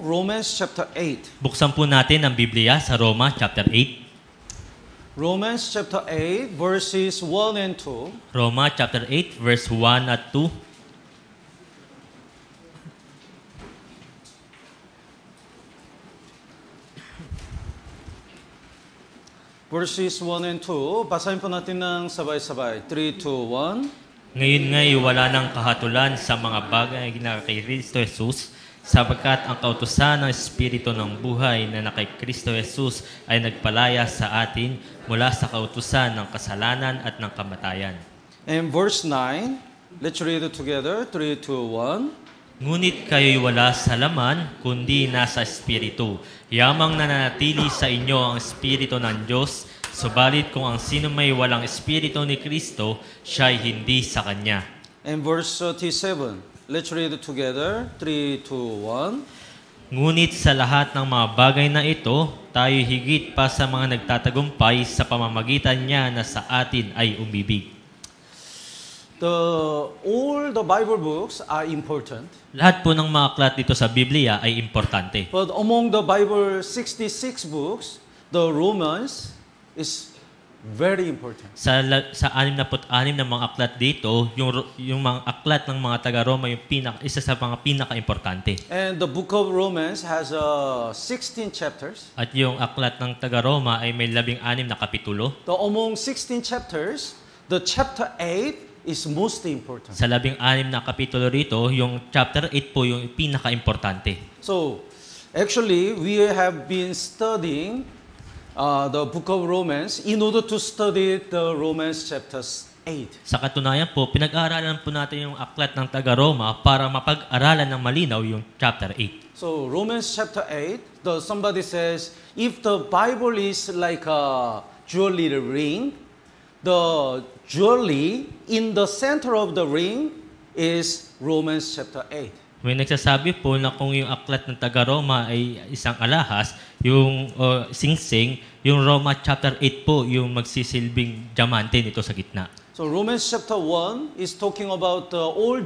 Romans chapter 8. Buksan po natin ang Biblia sa Roma chapter 8. Romans chapter 8 verses 1 and 2. Roma chapter 8 verse 1 at 2. Verses 1 and 2. Basahin po natin ng sabay-sabay. 3, 2, 1. Ngayon nga'y wala ng kahatulan sa mga bagay na kay Kristo Jesus, sapagkat ang kautusan ng Espiritu ng buhay na kay Kristo Jesus ay nagpalaya sa atin mula sa kautusan ng kasalanan at ng kamatayan. And verse 9. Let's read it together. 3, 2, 1. Ngunit kayo'y wala sa laman, kundi nasa Espiritu. Yamang nananatili sa inyo ang Espiritu ng Diyos, subalit kung ang sino may walang Espiritu ni Kristo, siya'y hindi sa Kanya. And verse 37. Let's read it together. 3, 2, 1. Ngunit sa lahat ng mga bagay na ito, tayo higit pa sa mga nagtatagumpay sa pamamagitan niya na sa atin ay umibig. All the Bible books are important. Lahat po ng mga aklat dito sa Biblia ay importante. But among the Bible 66 books, the Romans is very important. Sa 66 na mga aklat dito, yung mga aklat ng mga taga-Roma yung isa sa mga pinaka-importante. And the book of Romans has 16 chapters. At yung aklat ng taga-Roma ay may 16 na kapitulo. Among 16 chapters, the chapter 8 is most important. Sa 16 na kapitulo rito, yung chapter 8 po yung pinaka-importante. So, actually, we have been studying the book of Romans in order to study the Romans chapters 8. Sa katunayan po, pinag-aaralan po natin yung aklat ng taga-Roma para mapag-aralan ng malinaw yung chapter 8. So, Romans chapter 8, somebody says, if the Bible is like a jewelry ring, the jewelry in the center of the ring is Romans chapter 8. May nagsasabi po na kung yung aklat ng taga-Roma ay isang alahas, yung singsing, yung Roma chapter 8 po yung magsisilbing diamante nito sa gitna. So Romans chapter 1 is talking about all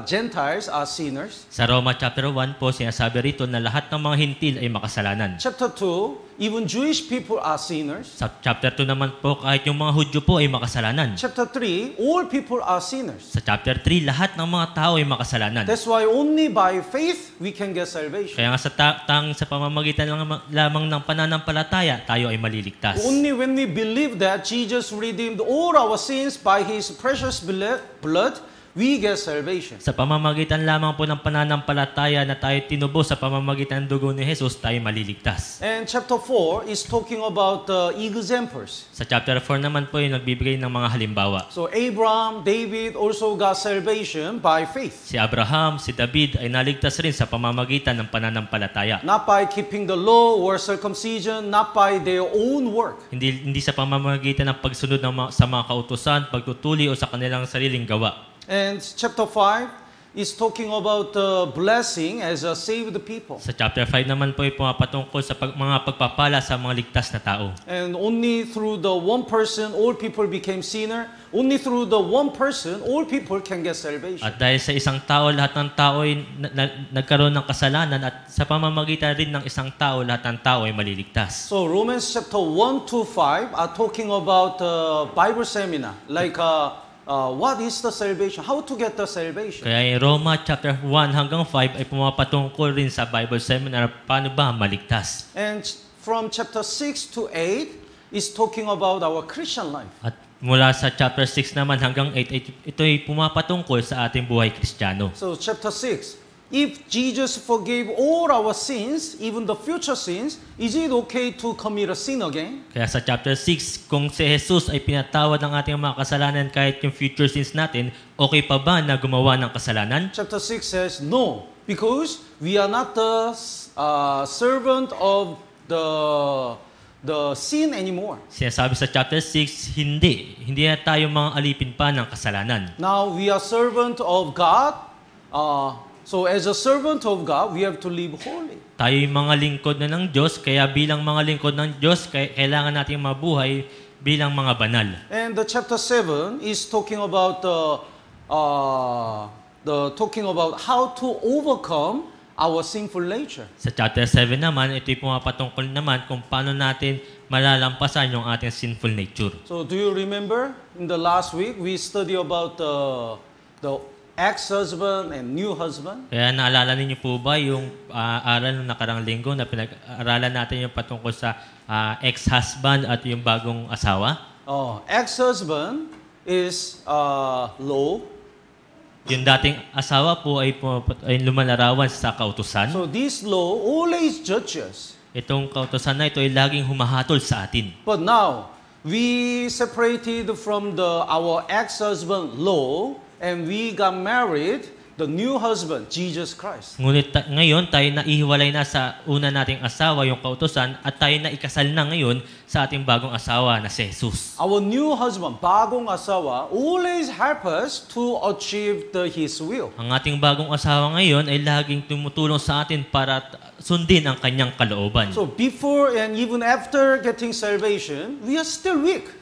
Gentiles are sinners. Sa Roma chapter 1 po sinasabi rito na lahat ng mga hintil ay makasalanan. Chapter 2, even Jewish people are sinners. Sa chapter 2 naman po kahit yung mga Hudyo po ay makasalanan. Chapter 3, all people are sinners. Sa chapter 3 lahat ng mga tao ay makasalanan. That's why only by faith we can get salvation. Kaya nga sa pamamagitan lamang ng pananampalataya tayo ay maliligtas. Only when we believe that Jesus redeemed all our sins by His precious blood, we get salvation. Sa pamamagitan lamang po ng pananampalataya na tayo tinubo sa pamamagitan ng dugo ni Jesus, tayo maliligtas. And chapter 4 is talking about examples. Sa chapter 4 naman po yung nagbibigay ng mga halimbawa. So Abraham, David also got salvation by faith. Si Abraham, si David ay naligtas rin sa pamamagitan ng pananampalataya. Not by keeping the law or circumcision, not by their own work. Hindi sa pamamagitan ng pagsunod sa mga kautusan, pagtutuli o sa kanilang sariling gawa. And chapter 5 is talking about blessing as a saved people. Sa chapter 5 naman po ay pumapatungkol sa mga pagpapala sa mga ligtas na tao. And only through the one person, all people became sinner. Only through the one person, all people can get salvation. At dahil sa isang tao, lahat ng tao ay nagkaroon ng kasalanan at sa pamamagitan rin ng isang tao, lahat ng tao ay maliligtas. So Romans chapter 1 to 5 are talking about Bible seminar, like what is the salvation? How to get the salvation? Kaya Roma chapter 1 hanggang 5 ay pumapatungkol rin sa Bible seminar paano ba maligtas. And from chapter 6 to 8 is talking about our Christian life. At mula sa chapter 6 naman hanggang 8, ito ay pumapatungkol sa ating buhay Kristiyano. So chapter 6, if Jesus forgave all our sins, even the future sins, is it okay to commit a sin again? Kaya sa chapter 6, kung si Jesus ay pinatawad ng ating mga kasalanan kahit yung future sins natin, okay pa ba na gumawa ng kasalanan? Chapter 6 says no, because we are not the servant of the sin anymore. Sinasabi sa chapter 6, hindi na tayo mga alipin pa ng kasalanan. Now we are servant of God. So as a servant of God, we have to live holy. Tayo yung mga lingkod na ng Diyos, kaya bilang mga lingkod ng Diyos, kailangan natin mabuhay bilang mga banal. And the chapter 7 is talking about talking about how to overcome our sinful nature. Sa chapter 7 naman, ito'y pumapatungkol naman kung paano natin malalampasan yung ating sinful nature. So do you remember in the last week we study about the ex-husband and new husband? Kaya naalala ninyo po ba yung aral ng nakarang linggo na pinag-aralan natin yung patungkol sa ex-husband at yung bagong asawa? Ex-husband is law. Yung dating asawa po ay lumalarawan sa kautusan. So this law always judges. Itong kautusan na ito ay laging humahatol sa atin. But now, we separated from our ex-husband law and we got married the new husband, Jesus Christ. Ngunit ngayon tayo naihiwalay na sa una nating asawa, yung kautusan, at tayo na ikasal na ngayon sa ating bagong asawa na si Jesus. Our new husband, bagong asawa, always help us to achieve His will. Ang ating bagong asawa ngayon ay laging tumutulong sa atin para sundin ang kanyang kalooban. So before and even after getting salvation, we are still weak.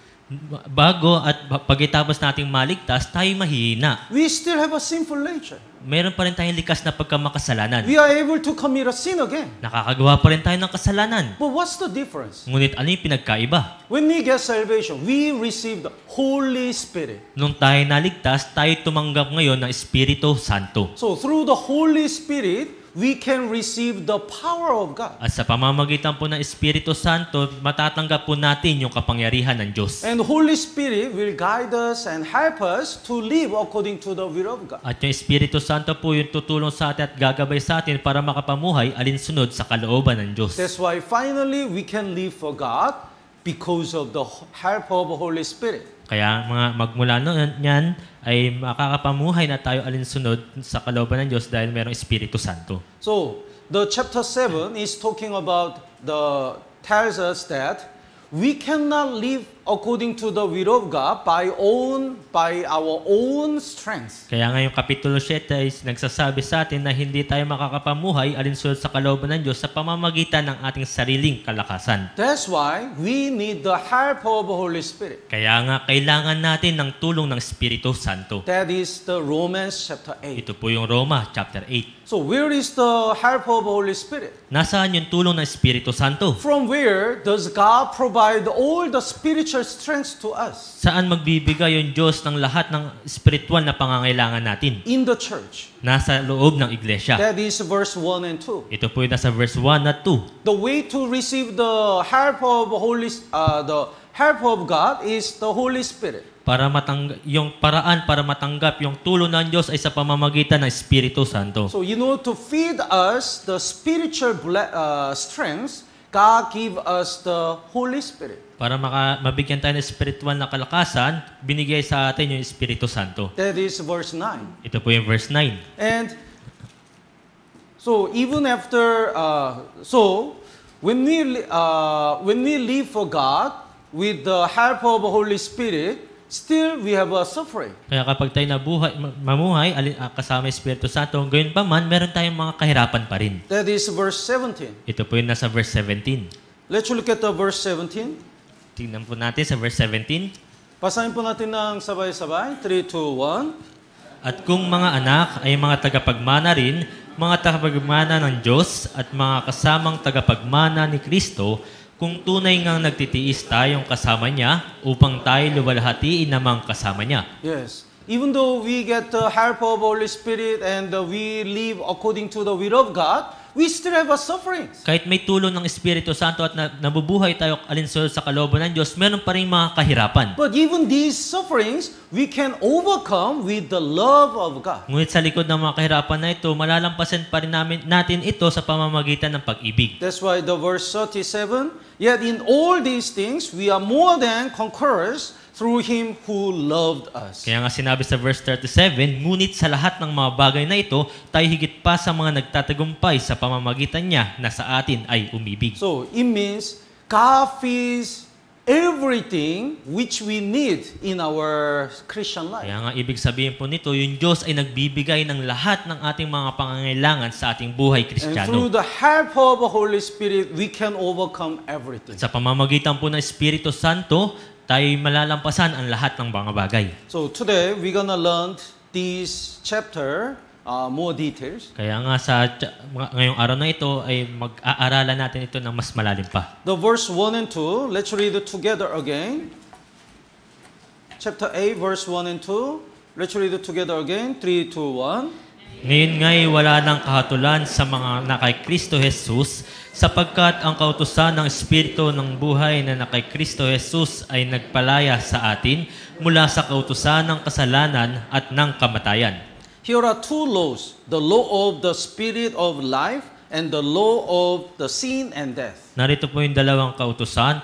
Bago at pagkatapos nating maligtas, tayo mahihina. We still have a sinful nature. Meron pa rin tayong likas na pagkamakasalanan. We are able to commit a sin again. Nakakagawa pa rin tayo ng kasalanan. But what's the difference? Ngunit ano yung pinagkaiba? When we get salvation, we receive the Holy Spirit. Nung tayo naligtas, tayo tumanggap ngayon ng Espiritu Santo. So through the Holy Spirit, we can receive the power of God. At sa pamamagitan po ng Espiritu Santo, matatanggap po natin yung kapangyarihan ng Diyos. And the Holy Spirit will guide us and help us to live according to the will of God. At yung Espiritu Santo po yung tutulong sa atin at gagabay sa atin para makapamuhay alinsunod sa kalooban ng Diyos. That's why finally we can live for God because of the help of the Holy Spirit. Kaya magmula niyan ay makakapamuhay na tayo alinsunod sa kalooban ng Diyos dahil mayroong Espiritu Santo. So, the chapter 7 is talking about tells us that we cannot live according to the will of God by our own strength. Kaya ngayong Kapitulo 7 ay nagsasabi sa atin na hindi tayo makakapamuhay alinsunod sa kalooban ng Diyos sa pamamagitan ng ating sariling kalakasan. That's why we need the help of the Holy Spirit. Kaya nga kailangan natin ng tulong ng Espiritu Santo. That is the Romans chapter 8. Ito po yung Roma chapter 8. So where is the help of the Holy Spirit? Nasaan yung tulong ng Espiritu Santo? From where does God provide all the spiritual strength to us? Saan magbibigay yung Diyos ng lahat ng spiritual na pangangailangan natin? In the church. Nasa loob ng iglesia. That is verse 1 and 2. Ito po yung nasa verse 1 at 2. The way to receive the help of God is the Holy Spirit. Yung paraan para matanggap yung tulong ng Diyos ay sa pamamagitan ng Espiritu Santo. So to feed us the spiritual strength, God give us the Holy Spirit. Para mabigyan tayo ng spiritual na kalakasan, binigay sa atin yung Espiritu Santo. That is verse 9. Ito po yung verse 9. And so even after, when we live for God with the help of the Holy Spirit, still we have a suffering. Kaya kapag tayo mamuhay kasama yung Espiritu Santo, gayon pa man, meron tayong mga kahirapan pa rin. That is verse 17. Ito po yung nasa verse 17. Let's look at the verse 17. Tingnan po natin sa verse 17. Basahin po natin ng sabay-sabay. 3, 2, 1. At kung mga anak ay mga tagapagmana rin, mga tagapagmana ng Diyos at mga kasamang tagapagmana ni Kristo, kung tunay ngang nagtitiis tayong kasama niya upang tayo luwalhatiin namang kasama niya. Yes. Even though we get the help of Holy Spirit and we live according to the will of God, we still have a suffering. Kahit may tulong ng Espiritu Santo at nabubuhay tayo alinsunod sa kalooban ng Diyos, meron pa rin mga kahirapan. But even these sufferings, we can overcome with the love of God. Ngunit sa likod ng mga kahirapan na ito, malalampasan pa rin natin ito sa pamamagitan ng pag-ibig. That's why the verse 37, yet in all these things, we are more than conquerors through Him who loved us. Kaya nga sinabi sa verse 37, ngunit sa lahat ng mga bagay na ito, tayo higit pa sa mga nagtatagumpay sa pamamagitan niya na sa atin ay umibig. So, it means God feeds everything which we need in our Christian life. Kaya nga ibig sabihin po nito, yung Diyos ay nagbibigay ng lahat ng ating mga pangangailangan sa ating buhay And Kristiyano. through the help of the Holy Spirit, we can overcome everything. Sa pamamagitan po ng Espiritu Santo, tayo malalampasan ang lahat ng mga bagay. So today, we're gonna learn this chapter more details. Kaya nga ngayong araw na ito ay mag-aaralan natin ito ng mas malalim pa. The verse 1 and 2, let's read it together again. Chapter 8, verse 1 and 2. Let's read it together again. 3, 2, 1. Ngayon nga'y wala ng kahatulan sa mga na kay Kristo Jesus, sapagkat ang kautusan ng Espiritu ng buhay na kay Kristo Jesus ay nagpalaya sa atin mula sa kautusan ng kasalanan at ng kamatayan. Here are two laws, the law of the Spirit of life and the law of the sin and death. Narito po yung dalawang kautusan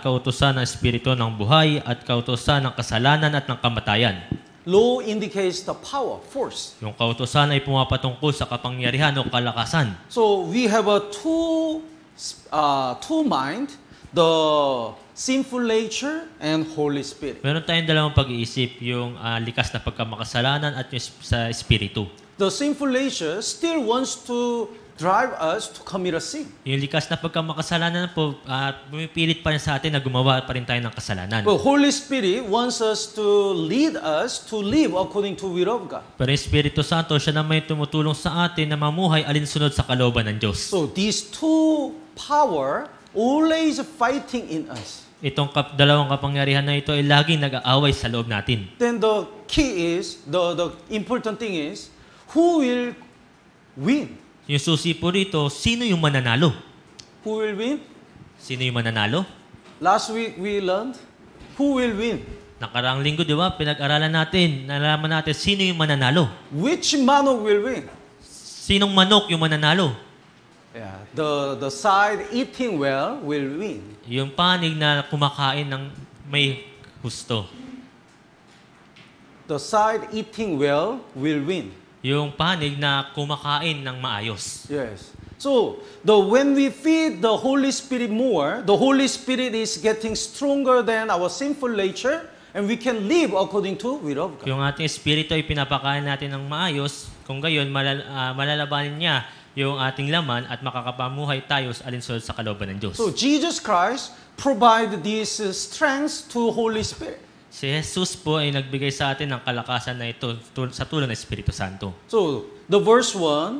ng Espiritu ng buhay at kautusan ng kasalanan at ng kamatayan. Law indicates the power, force. Yung kautusan ay pumapatungkol sa kapangyarihan o kalakasan. So we have a two mind, the sinful nature and Holy Spirit. Meron tayong dalawang pag-iisip, yung likas na pagkamakasalanan at yung sa Espiritu. The sinful nature still wants to drive us to commit a sin. Yung likas na pagkamakasalanan po, bumipilit pa rin sa atin na gumawa pa rin tayo ng kasalanan. But Holy Spirit wants us to lead us to live according to will of God. Pero yung Espiritu Santo, siya naman yung tumutulong sa atin na mamuhay alinsunod sa kalooban ng Diyos. So these two power always fighting in us. Itong dalawang kapangyarihan na ito ay laging nag-aaway sa loob natin. Then the key is, the important thing is, who will win? Yung susi po rito, sino yung mananalo? Who will win? Sino yung mananalo? Last week we learned, who will win? Nakaraang linggo, di ba? Pinag-aralan natin, nalaman natin sino yung mananalo. Which manok will win? Sinong manok yung mananalo? Yeah, the side eating well will win. Yung panig na kumakain ng may gusto. The side eating well will win. Yung panig na kumakain ng maayos. Yes. So, when we feed the Holy Spirit more, the Holy Spirit is getting stronger than our sinful nature, and we can live according to will of God. Yung ating espiritu ay pinapakain natin ng maayos, kung gayon malalabanin niya yung ating laman at makakapamuhay tayo alinsunod sa kalooban ng Diyos. So, Jesus Christ provide this strength to Holy Spirit. Si Jesus po ay nagbigay sa atin ng kalakasan na ito sa tulong ng Espiritu Santo. So, the verse 1,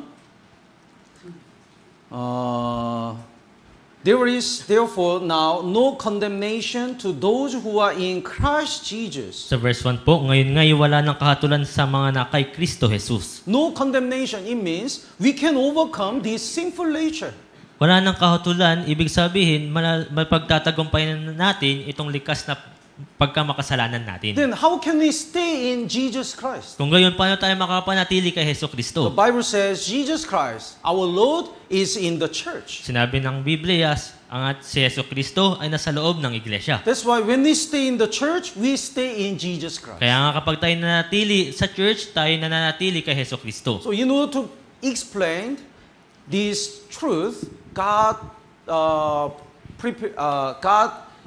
there is therefore now no condemnation to those who are in Christ Jesus. Sa verse 1 po, ngayon wala ng kahatulan sa mga na kay Kristo Jesus. No condemnation, it means we can overcome this sinful nature. Wala ng kahatulan, ibig sabihin, mapagtatagumpayan natin itong likas na pagkamakasalanan natin. Then how can we stay in Jesus Christ? Kung gayon, paano tayo makapanatili kay Hesus Kristo? The Bible says Jesus Christ, our Lord, is in the church. Sinabi ng Biblia, si Hesus Kristo ay nasa loob ng iglesia. That's why when we stay in the church, we stay in Jesus Christ. Kaya nga kapag tayo nanatili sa church, tayo nananatili kay Hesus Kristo. So in order to explain this truth, God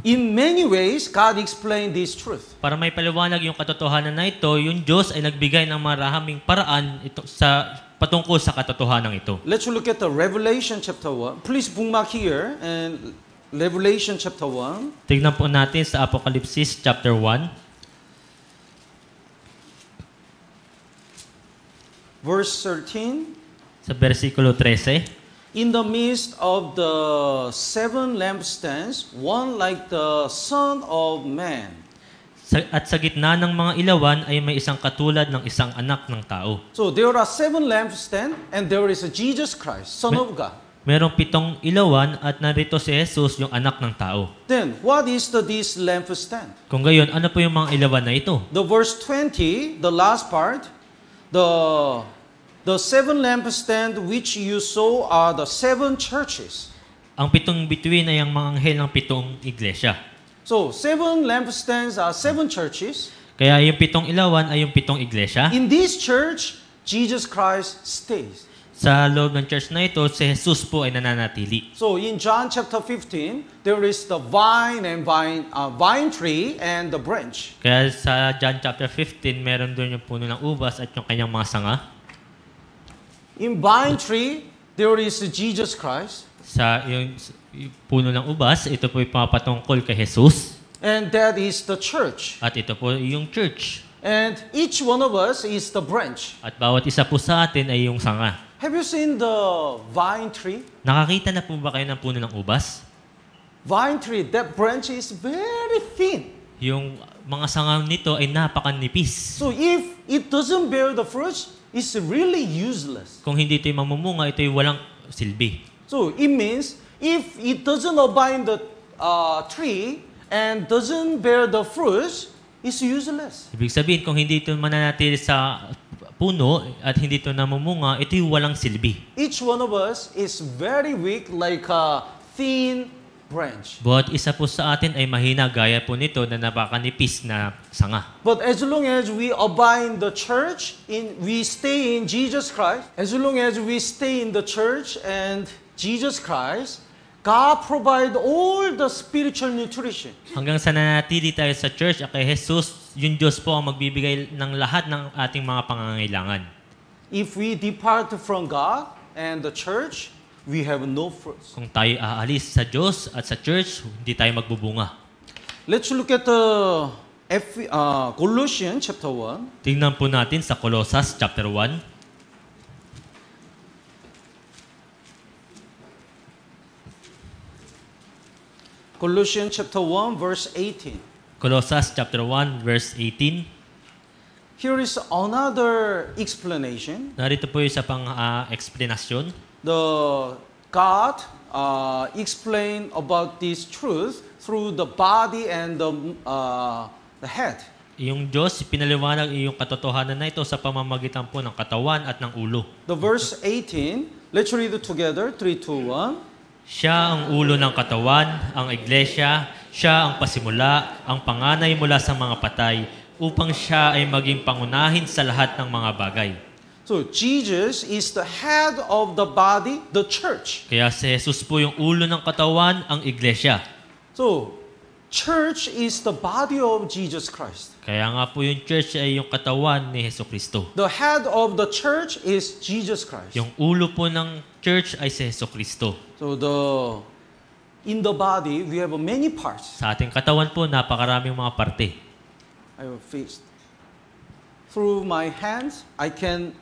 in many ways, God explained this truth. Para may paliwanag yung katotohanan na ito, yung Diyos ay nagbigay ng maraming paraan patungkol sa katotohanan ito. Let's look at the Revelation chapter 1. Please bookmark here and Revelation chapter 1. Tignan po natin sa Apokalipsis chapter 1. Verse 13. Sa versikulo 13. In the midst of the seven lampstands, one like the Son of Man. At sa gitna ng mga ilawan ay may isang katulad ng isang anak ng tao. So there are seven lampstands and there is a Jesus Christ, Son of God. Merong 7 ilawan at narito si Jesus, yung anak ng tao. Then, what is this lampstand? Kung gayon, ano po yung mga ilawan na ito? The verse 20, the last part, the seven lampstands which you saw are the seven churches. Ang 7 bituin ay ang mga anghel ng 7 iglesia. So, seven lampstands are seven churches. Kaya yung 7 ilawan ay yung 7 iglesia. In this church, Jesus Christ stays. Sa loob ng church na ito, si Jesus po ay nananatili. So, in John chapter 15, there is the vine tree and the branch. Kaya sa John chapter 15, meron doon yung puno ng ubas at yung kanyang mga sanga. In vine tree, there is Jesus Christ. Sa yung puno ng ubas, ito po ay pumapatungkol kay Jesus. And that is the church. At ito po yung church. And each one of us is the branch. At bawat isa po sa atin ay yung sanga. Have you seen the vine tree? Nakakita na po ba kayo ng puno ng ubas? Vine tree, that branch is very thin. Yung mga sanga nito ay napakanipis. So if it doesn't bear the fruits, it's really useless. Kung hindi ito'y mamumunga, ito'y walang silbi. So it means if it doesn't abide in the tree and doesn't bear the fruits, it's useless. Ibig sabihin, kung hindi ito mananatili sa puno at hindi ito namumunga, ito'y walang silbi. Each one of us is very weak like a thin branch. Bawat isa po sa atin ay mahina gaya po nito na napakanipis na sanga. But as long as we abide in the church, we stay in Jesus Christ, as long as we stay in the church and Jesus Christ, God provide all the spiritual nutrition. Hanggang sa nanatili tayo sa church at kay Jesus, yung Diyos po ang magbibigay ng lahat ng ating mga pangangailangan. If we depart from God and the church, we have no fruits. Kung tayo aalis sa Diyos at sa church, hindi tayo magbubunga. Let's look at Colossians chapter 1. Tingnan po natin sa Colosas chapter 1. Colossians chapter 1 verse 18. Colosas chapter 1 verse 18. Here is another explanation. Narito po yung isa pang explanation. The God explain about this truth through the body and the head. Yung Diyos, pinaliwanag yung katotohanan na ito sa pamamagitan po ng katawan at ng ulo. The verse 18, let's read it together, 3, 2, 1. Siya ang ulo ng katawan, ang iglesia, siya ang pasimula, ang panganay mula sa mga patay, upang siya ay maging pangunahin sa lahat ng mga bagay. So, Jesus is the head of the body, the church. Kaya si Jesus po yung ulo ng katawan, ang iglesia. So, church is the body of Jesus Christ. Kaya nga po yung church ay yung katawan ni Jesucristo. The head of the church is Jesus Christ. Yung ulo po ng church ay si Jesucristo. So, in the body, we have many parts. Sa ating katawan po, napakaraming mga parte. I have fist. Through my hands, I can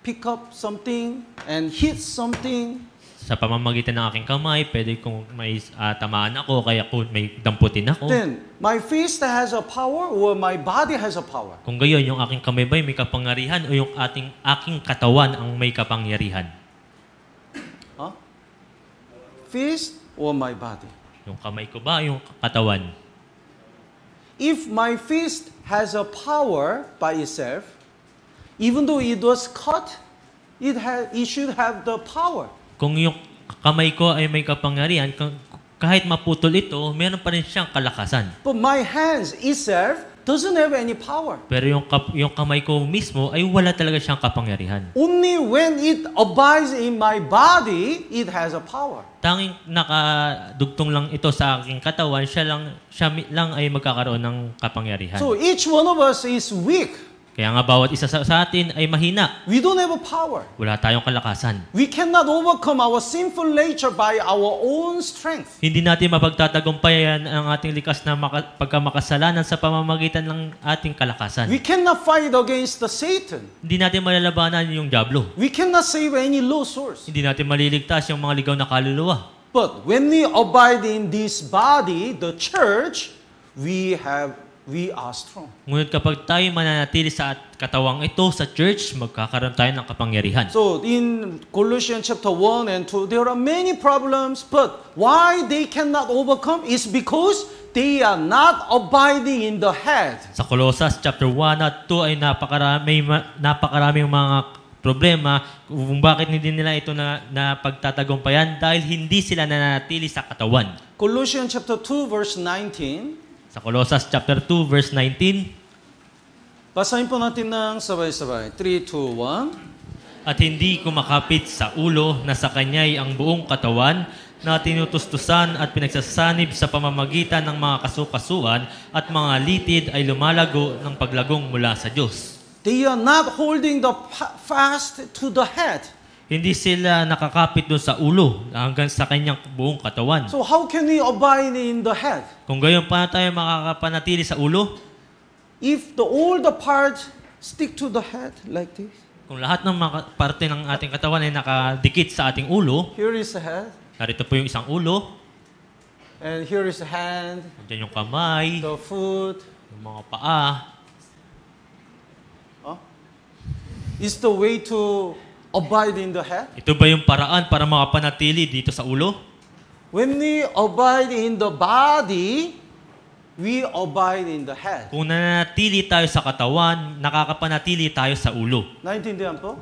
pick up something and hit something. Sa pamamagitan ng aking kamay, pwede kong may tamaan ako, kaya kung may damputin ako. Then, my fist has a power or my body has a power. Kung gayon, yung aking kamay ba may kapangyarihan o yung aking katawan ang may kapangyarihan? Huh? Fist or my body? Yung kamay ko ba, yung katawan? If my fist has a power by itself, even though it was cut, it should have the power. Kung yung kamay ko ay may kapangyarihan, kahit maputol ito, meron pa rin siyang kalakasan. But my hands itself doesn't have any power. Pero yung kamay ko mismo ay wala talaga siyang kapangyarihan. Only when it abides in my body, it has a power. Tanging nakadugtong lang ito sa aking katawan, siya lang ay magkakaroon ng kapangyarihan. So each one of us is weak. Kaya nga bawat isa sa atin ay mahina. We don't have a power. Wala tayong kalakasan. We cannot overcome our sinful nature by our own strength. Hindi natin mapagtatagumpayan ang ating likas na pagkamakasalanan sa pamamagitan ng ating kalakasan. We cannot fight against the Satan. Hindi natin malalabanan yung diablo. We cannot save any lost souls. Hindi natin maliligtas yung mga ligaw na kaluluwa. But when we abide in this body, the church, we are strong. Ngunit kapag tayo mananatili sa katawang ito sa church, magkakaroon tayo ng kapangyarihan. So in Colossians chapter 1 and 2, there are many problems, but why they cannot overcome is because they are not abiding in the head. Sa Colosas chapter 1 at 2 ay napakaraming mga problema kung bakit hindi nila ito na pagtatagumpayan dahil hindi sila nananatili sa katawan. Colossians chapter 2 verse 19. Sa Colosas chapter 2 verse 19, basahin po natin ng sabay-sabay. 3, 2, 1. at hindi kumakapit sa ulo na sa kanya'y ang buong katawan na tinutustusan at pinagsasanib sa pamamagitan ng mga kasukasuan at mga litid ay lumalago ng paglagong mula sa Diyos. They are not holding the fast to the head. Hindi sila nakakapit doon sa ulo hanggang sa kanyang buong katawan. So how can we abide in the head? Kung gayon, paano tayo makakapanatili sa ulo? all the parts stick to the head like this, Kung lahat ng mga parte ng ating katawan ay nakadikit sa ating ulo, here is the head, narito po yung isang ulo, and here is the hand, nandiyan yung kamay, the foot. yung mga paa. Is the way to abide in the head. Ito ba yung paraan para makapanatili dito sa ulo? When we abide in the body, we abide in the head. Kung nananatili tayo sa katawan, nakakapanatili tayo sa ulo. Naintindihan po?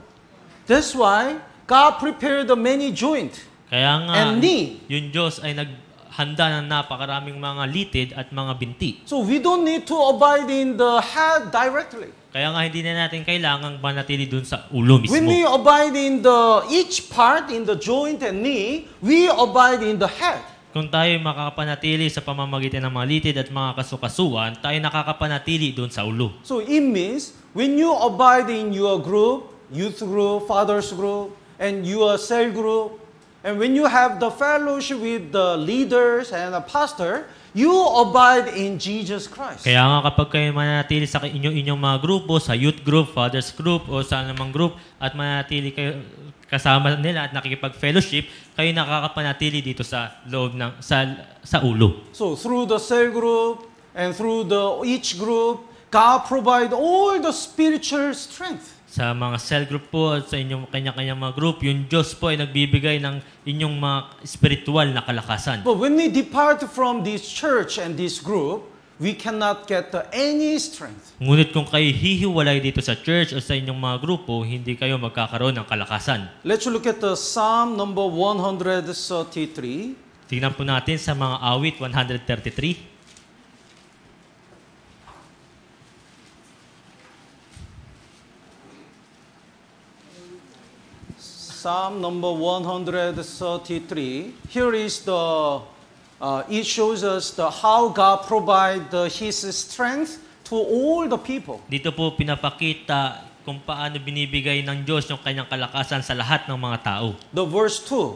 That's why God prepared the many joint Kaya nga, and knee. yung Diyos ay naghanda ng napakaraming mga litid at mga binti. So we don't need to abide in the head directly. Kaya nga hindi na natin kailangang manatili dun sa ulo mismo. When we abide in each part, in the joint and knee, we abide in the head. Kung tayo makakapanatili sa pamamagitan ng mga litid at mga kasukasuan, tayo nakakapanatili dun sa ulo. So it means when you abide in your group, youth group, fathers group, and your cell group, and when you have the fellowship with the leaders and a pastor, you abide in Jesus Christ. Kaya nga kapag kayo manatili sa inyong mga grupo, sa youth group, fathers group, o sa anumang group, at manatili kayo kasama nila at nakikipag-fellowship, kayo nakakapanatili dito sa loob ng sa ulo. So through the cell group and through each group, God provide all the spiritual strength. Sa mga cell group po at sa inyong kanya-kanyang mga group, yung Diyos po ay nagbibigay ng inyong mga spiritual na kalakasan. But when we depart from this church and this group, we cannot get any strength. Ngunit kung kayo hihiwalay dito sa church o sa inyong mga grupo, hindi kayo magkakaroon ng kalakasan. Let's look at the Psalm number 133. Tingnan po natin sa mga awit 133. Psalm number 133. Here is it shows us how God provide His strength to all the people. Dito po pinapakita kung paano binibigay ng Diyos yung kanyang kalakasan sa lahat ng mga tao. The verse 2.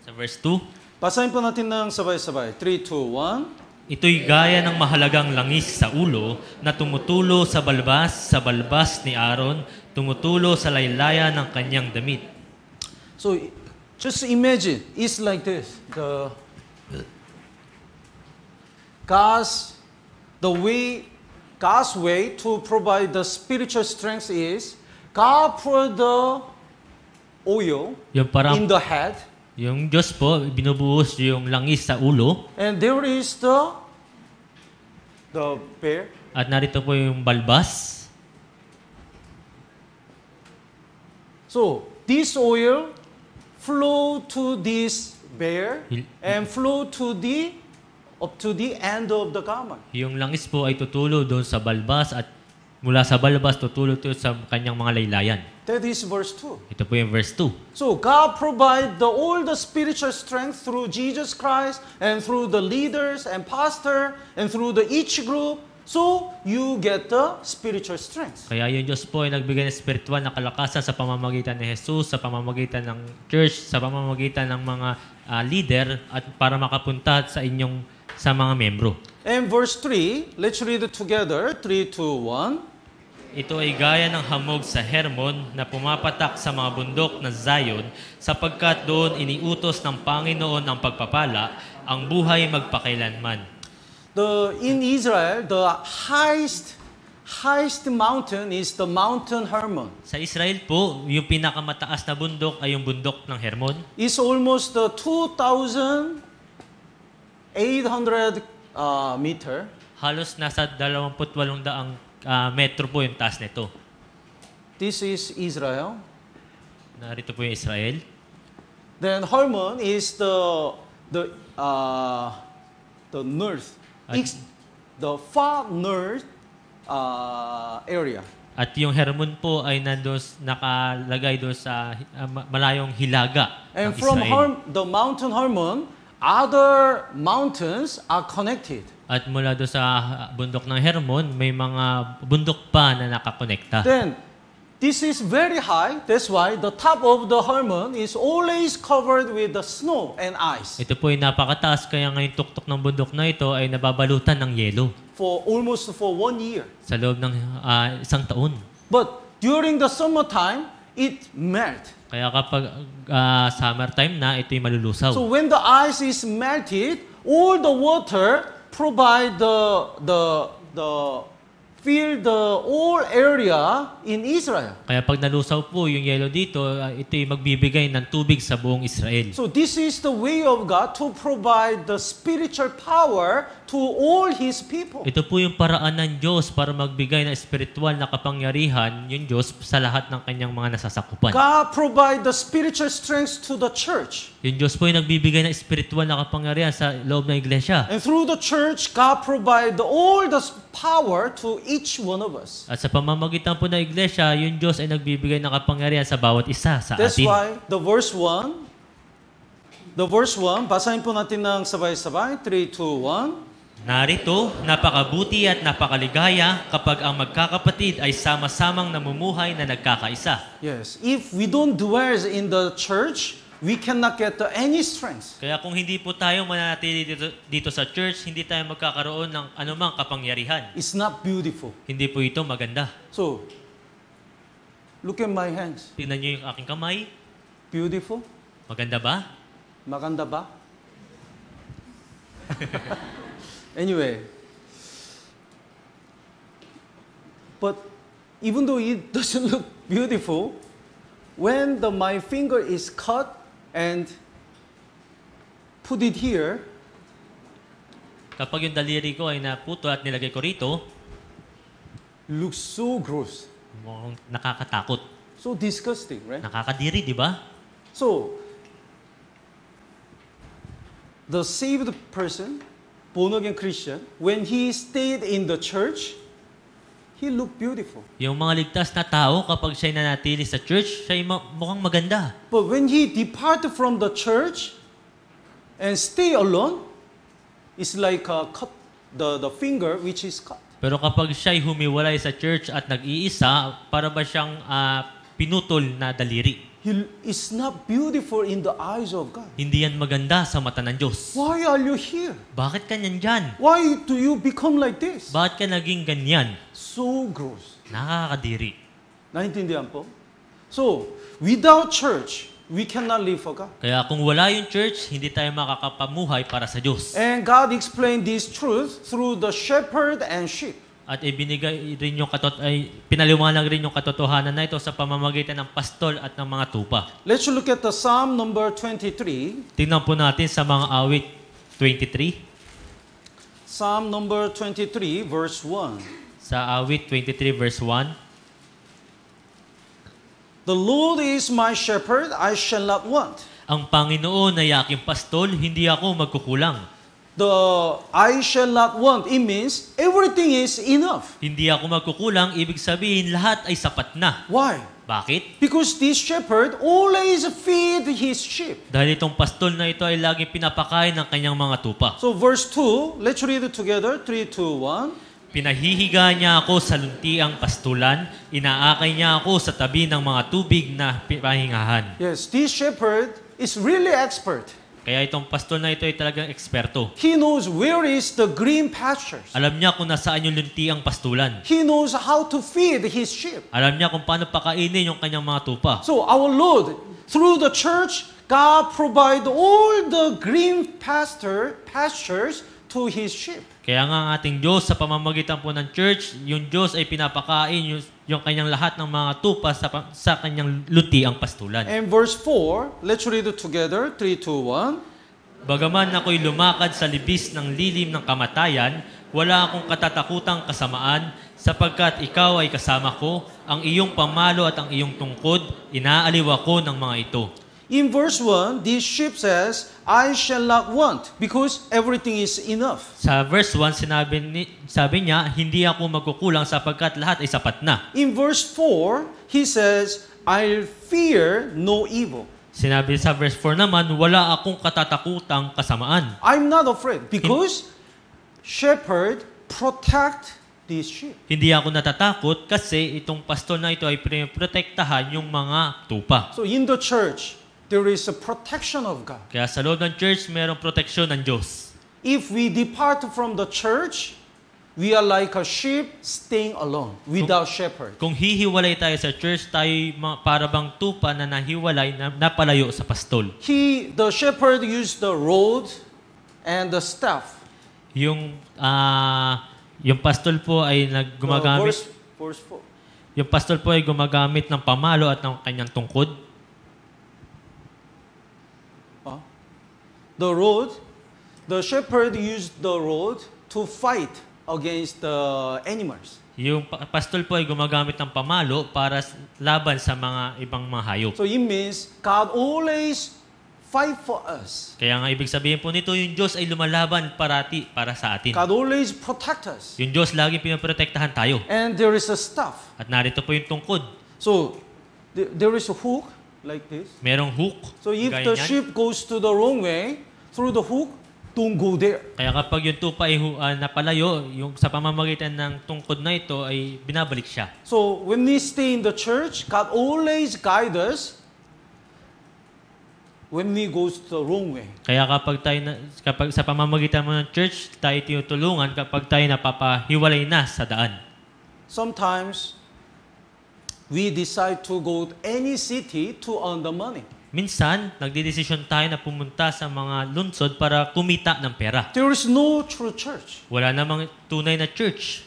Sa verse 2, Basahin po natin ng sabay-sabay. 3, 2, 1. ito'y gaya ng mahalagang langis sa ulo na tumutulo sa balbas ni Aaron, tumutulo sa laylayan ng kanyang damit. So just imagine, it's like this. God's way to provide the spiritual strength is God poured the oil Yung parang in the head, yung Diyos po binubuhos yung langis sa ulo and there is the bear. at narito po yung balbas. So this oil flow to this bear and flow up to the end of the garment. Yung langis po ay tutulo doon sa balbas at mula sa balbas tutulo ito sa kanyang mga laylayan. That is verse 2. Ito po yung verse 2. So God provide all the spiritual strength through Jesus Christ and through the leaders and pastor and through each group. So you get the spiritual strength. Kaya yung Diyos po ay nagbigay ng spiritual na kalakasan sa pamamagitan ni Jesus, sa pamamagitan ng church, sa pamamagitan ng mga leader at para makapunta sa mga membro. And verse 3, let's read it together. 3, 2, 1. Ito ay gaya ng hamog sa Hermon na pumapatak sa mga bundok ng Zion sapagkat doon iniutos ng Panginoon ang pagpapala, ang buhay magpakailanman. In Israel, the highest mountain is the mountain Hermon. Sa Israel po, yung pinakamataas na bundok ay yung bundok ng Hermon. It's almost 2,800 meter. Halos nasa 28,000 metro po yung taas nito. This is Israel. Narito po yung Israel. Then Hermon is the north, the far north area. At yung Hermon po ay nakalagay doon sa malayong hilaga And ng from Israel. the mountain Hermon, other mountains are connected. At mula doon sa bundok ng Hermon, may mga bundok pa na nakakonekta. Then this is very high. That's why the top of the Hermon is always covered with the snow and ice Ito po ay napakataas, kaya ngayon tuktok ng bundok na ito ay nababalutan ng yelo for almost for 1 year. sa loob ng isang taon. But during the summertime, it melt. Kaya kapag summertime na, ito'y malulusaw. So when the ice is melted, all the water provide the fill the all area in Israel. Kaya pag nalusaw po yung yelo dito, ito'y magbibigay ng tubig sa buong Israel. So this is the way of God to provide the spiritual power to all His people. Ito po yung paraan ng Diyos para magbigay ng espiritual na kapangyarihan yung Diyos sa lahat ng kanyang mga nasasakupan. God provide the spiritual strength to the church. Yung Diyos po yung nagbibigay ng espiritual na kapangyarihan sa loob ng iglesia. And through the church, God provide all the power to each one of us. At sa pamamagitan po ng iglesia, yung Diyos ay nagbibigay ng kapangyarihan sa bawat isa sa That's atin. why the verse 1, basahin po natin ng sabay-sabay, 3, 2, 1. Narito, napakabuti at napakaligaya kapag ang magkakapatid ay sama-samang namumuhay na nagkakaisa. Yes, if we don't dwell in the church, we cannot get any strength. Kaya kung hindi po tayo mananatili dito sa church, hindi tayo magkakaroon ng anumang kapangyarihan. It's not beautiful. Hindi po ito maganda. So, look at my hands. Tingnan niyo yung aking kamay. Beautiful? Maganda ba? Maganda ba? Anyway, but even though it doesn't look beautiful, when my finger is cut and put it here, Kapag yung daliri ko ay naputo at nilagay ko rito, looks so gross, mukhang nakakatakot. so disgusting, right? Nakakadiri, di ba? So, the saved person, born-again Christian, when he stayed in the church, he looked beautiful. Yung mga ligtas na tao, kapag siya'y nanatili sa church, siya'y mukhang maganda. But when he departed from the church and stay alone, it's like cut the finger which is cut. Pero kapag siya'y humiwalay sa church at nag-iisa, para ba siyang pinutol na daliri? He is not beautiful in the eyes of God. Hindi yan maganda sa mata ng Diyos. Why are you here? Bakit ka nandyan? Why do you become like this? Bakit ka naging ganyan? So gross. Nakakadiri. Naintindihan po? So, without church, we cannot live for God. Kaya kung wala yung church, hindi tayo makakapamuhay para sa Diyos. And God explained this truth through the shepherd and sheep. At ibinigay rin yung pinaliwanag rin yung katotohanan na ito sa pamamagitan ng pastol at ng mga tupa. Let's look at the Psalm number 23. Tingnan po natin sa mga awit 23. Psalm number 23, verse 1. Sa awit 23 verse 1. The Lord is my shepherd, I shall not want. Ang Panginoon ay aking pastol, hindi ako magkukulang. The I shall not want, it means everything is enough. Hindi ako magkukulang, ibig sabihin lahat ay sapat na. Why? Bakit? Because this shepherd always feed his sheep. Dahil itong pastol na ito ay laging pinapakain ng kanyang mga tupa. So verse 2, let's read it together. 3, 2, 1. Pinahihiga niya ako sa luntiang pastulan, inaakay niya ako sa tabi ng mga tubig na pahingahan. Yes, this shepherd is really expert. Kaya itong pastol na ito ay talagang eksperto. He knows where is the green pastures. Alam niya kung nasaan yung luntiang pastulan. He knows how to feed his sheep. Alam niya kung paano pakainin yung kanyang mga tupa. So our Lord, through the church, God provide all the green pastures to His sheep. Kaya nga ang ating Diyos sa pamamagitan po ng church, yung Diyos ay pinapakain yung kanyang lahat ng mga tupa sa kanyang luntiang pastulan. And verse 4, let's read it together. 3, 2, 1. Bagaman ako'y lumakad sa libis ng lilim ng kamatayan, wala akong katatakutang kasamaan, sapagkat ikaw ay kasama ko, ang iyong pamalo at ang iyong tungkod, inaaliw ako ng mga ito. In verse 1, this sheep says, I shall not want, because everything is enough. Sa verse 1, sabi niya, hindi ako magkukulang sapagkat lahat ay sapat na. In verse 4, he says, I'll fear no evil. Sinabi sa verse 4 naman, wala akong katatakutang kasamaan. I'm not afraid, because shepherd protect these sheep. Hindi ako natatakot kasi itong pastor na ito ay protektahan yung mga tupa. So in the church, there is a protection of God. Kaya sa loob ng church, mayroong proteksyon ng Diyos. If we depart from the church, we are like a sheep staying alone without shepherd. Kung hihiwalay tayo sa church, tayo para bang tupa na nahiwalay, napalayo sa pastol. The shepherd used the rod and the staff. Yung pastol po ay gumagamit. Verse 4. Yung pastol po ay gumagamit ng pamalo at ng kanyang tungkod. The shepherd used the rod to fight against the animals. Yung pastol po ay gumagamit ng pamalo para laban sa mga ibang mga hayop. So it means God always fight for us. Kaya nga ibig sabihin po nito, yung Diyos ay lumalaban parati para sa atin. God always protect us. Yung Diyos lagi pinoprotektahan tayo. And there is a staff. At narito po yung tungkod. So there is a hook like this. Merong hook. So if gaya the niyan. sheep goes to the wrong way, through the hook, don't go there. Kaya kapag yung tupa ay napalayo, yung sa pamamagitan ng tungkod na ito ay binabalik siya. So when we stay in the church, God always guide us when we go to the wrong way. Kaya kapag sa pamamagitan mo ng church, tayo tinutulungan kapag tayo napapahiwalay na sa daan. Sometimes we decide to go to any city to earn the money. Minsan, nagdedesisyon tayo na pumunta sa mga lungsod para kumita ng pera. There is no true church. Wala namang tunay na church.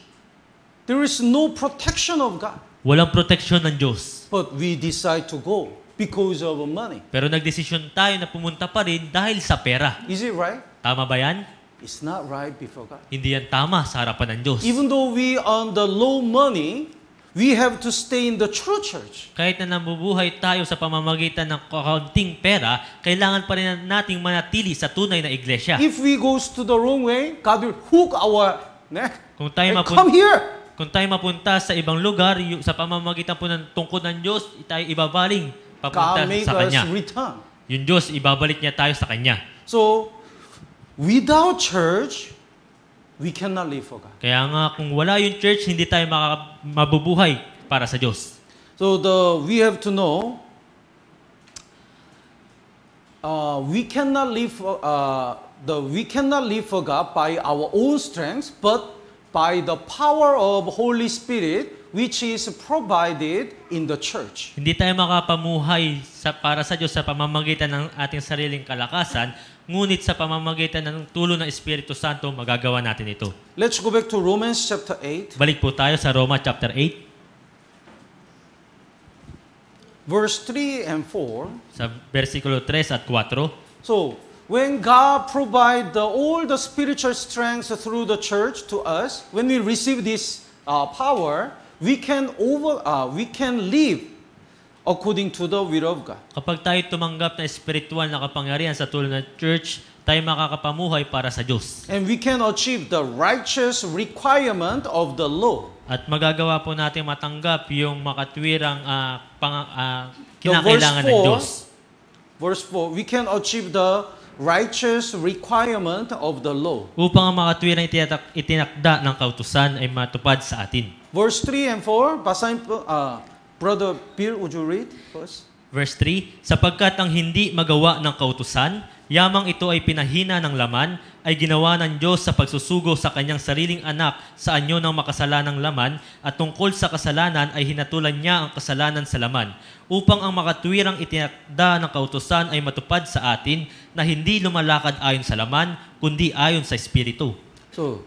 There is no protection of God. Walang proteksyon ng Diyos. But we decide to go because of money. Pero nagdesisyon tayo na pumunta pa rin dahil sa pera. Is it right? Tama ba yan? It's not right before God. Hindi yan tama sa harapan ng Diyos. Even though we earn the low money, we have to stay in the true church. Kahit na nabubuhay tayo sa pamamagitan ng kaunting pera, kailangan pa rin nating manatili sa tunay na iglesia. If we goes to the wrong way, God will hook our neck. Kung tayo And come here. Kung tayo mapunta sa ibang lugar, sa pamamagitan po ng tungkod ng Diyos, tayo ibabaling papunta God make sa us Kanya. return. Yung Diyos, ibabalik niya tayo sa Kanya. So, without church, we cannot live for God. Kaya nga, kung wala yung church, hindi tayo mabubuhay para sa Diyos. So, we have to know, we cannot live for God by our own strength, but by the power of Holy Spirit, which is provided in the church. Hindi tayo makapamuhay para sa Diyos sa pamamagitan ng ating sariling kalakasan, ngunit sa pamamagitan ng tulong ng Espiritu Santo, magagawa natin ito. Let's go back to Romans chapter 8. Balik po tayo sa Roma chapter 8. Verse 3 and 4. Sa versikulo 3 at 4. So, when God provides all the spiritual strength through the church to us, when we receive this power, we can live according to the will of God. Kapag tayo tumanggap na espiritual na kapangyarihan sa tulong ng church, tayo makakapamuhay para sa Diyos. And we can achieve the righteous requirement of the law. At magagawa po natin matanggap yung makatwirang kinakailangan ng Diyos. Verse 4, we can achieve the righteous requirement of the law. Upang ang makatwirang itinakda ng kautusan ay matupad sa atin. Verse 3 and 4, basahin po, Brother Bill, would you read first? Verse 3, sapagkat ang hindi magawa ng kautusan, yamang ito ay pinahina ng laman, ay ginawa ng Diyos sa pagsusugo sa kanyang sariling anak sa anyo ng makasalanang laman, at tungkol sa kasalanan ay hinatulan niya ang kasalanan sa laman, upang ang makatwirang itinakda ng kautusan ay matupad sa atin na hindi lumalakad ayon sa laman, kundi ayon sa Espiritu. So,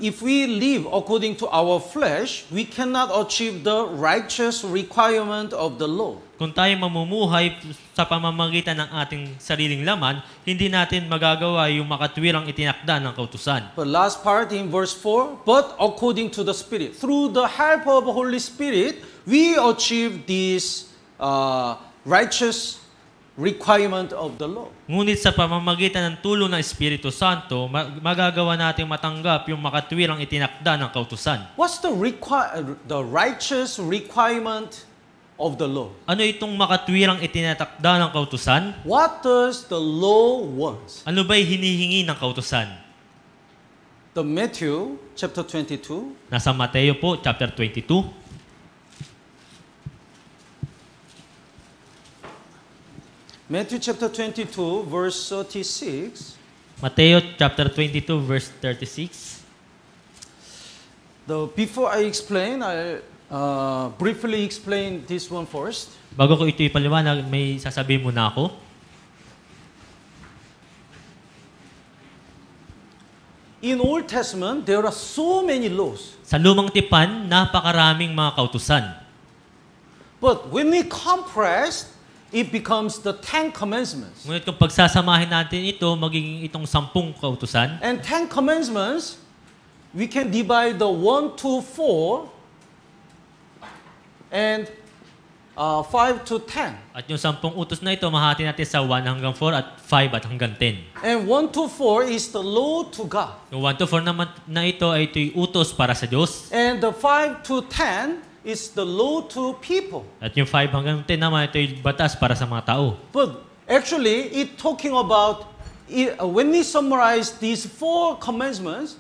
if we live according to our flesh, we cannot achieve the righteous requirement of the law. Kung tayo mamumuhay sa pamamagitan ng ating sariling laman, hindi natin magagawa yung makatwirang itinakda ng kautusan. But last part in verse 4, but according to the Spirit, through the help of the Holy Spirit, we achieve this righteous requirement of the law. Ngunit sa pamamagitan ng tulong ng Espiritu Santo, magagawa natin matanggap yung makatwirang itinakda ng kautusan. What's the righteous requirement of the law? Ano itong makatwirang itinatakda ng kautusan? What does the law want? Ano ba'y hinihingi ng kautusan? the Matthew chapter 22. Nasa Mateo po, chapter 22. Matthew chapter 22, verse 36. Mateo chapter 22, verse 36. Before I explain, I'll briefly explain this one first. Bago ko ito ipaliwanag, may sasabihin muna ako. In Old Testament, there are so many laws. Sa lumang tipan, napakaraming mga kautusan. But when we compress, it becomes the 10 commandments. Ngunit kung pagsasamahin natin ito, magiging itong 10 kautusan. And 10 commandments, we can divide the 1 to 4 and 5 to 10. At yung 10 utos na ito, mahati natin sa 1 hanggang 4 at 5 at hanggang 10. And 1 to 4 is the law to God. Yung 1 to 4 naman na ito ay ito'y utos para sa Diyos. And the 5 to 10 is the law to people. At yung 5 hanggang 10 naman, ito'y batas para sa mga tao. But actually, it talking about, when we summarize these 4 commandments,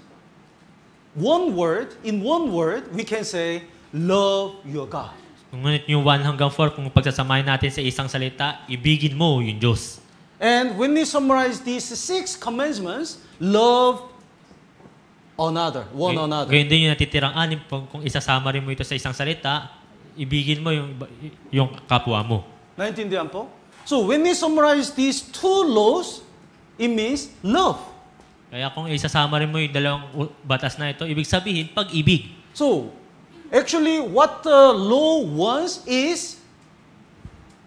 in one word, we can say, love your God. Ngunit yung 1 hanggang 4, kung pagsasamahin natin sa isang salita, ibigin mo yung Diyos. And when we summarize these 6 commandments, love another, one another. Gayun din yung natitirang 6, kung isasama rin mo ito sa isang salita, ibigin mo yung kapwa mo. Naintindihan po? So when we summarize these 2 laws, it means love. Kaya kung isasama rin mo yung dalawang batas na ito, ibig sabihin, pag-ibig. So, actually, what the law wants is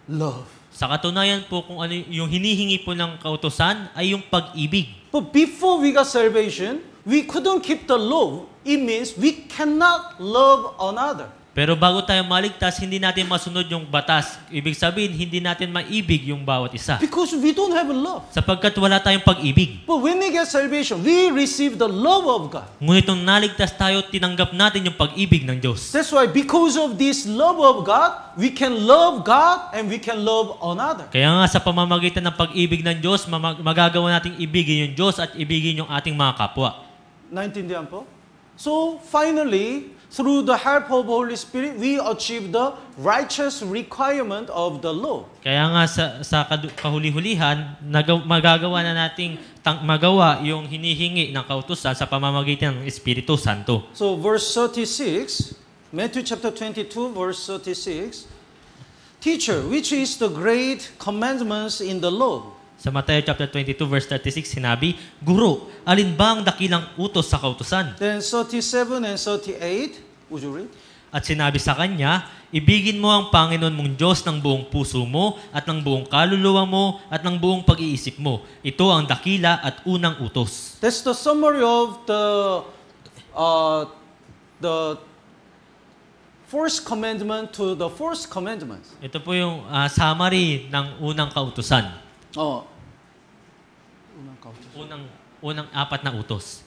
love. Sa katunayan po, kung ano yung hinihingi po ng kautusan ay yung pag-ibig. But before we got salvation, we couldn't keep the law. It means we cannot love another. Pero bago tayo maligtas, hindi natin masunod yung batas. Ibig sabihin, hindi natin maibig yung bawat isa. Because we don't have love. Sapagkat wala tayong pag-ibig. But when we get salvation, we receive the love of God. Ngunit nung naligtas tayo, tinanggap natin yung pag-ibig ng Diyos. That's why because of this love of God, we can love God and we can love another. Kaya nga sa pamamagitan ng pag-ibig ng Diyos, magagawa nating ibigin yung Diyos at ibigin yung ating mga kapwa. Naintindihan po? So finally, through the help of Holy Spirit, we achieve the righteous requirement of the law. Kaya nga sa kahuli-hulihan, magagawa na nating magawa yung hinihingi ng kautusan sa pamamagitan ng Espiritu Santo. So verse 36, Matthew chapter 22, verse 36, Teacher, which is the great commandments in the law? Sa Mateo chapter 22, verse 36, sinabi, Guro, alin ba ang dakilang utos sa kautusan? Then 37 and 38, would you read? At sinabi sa kanya, ibigin mo ang Panginoon mong Diyos ng buong puso mo at ng buong kaluluwa mo at ng buong pag-iisip mo. Ito ang dakila at unang utos. That's the summary of the first commandment to the first commandment. Ito po yung summary ng unang kautusan. Unang 4 na utos.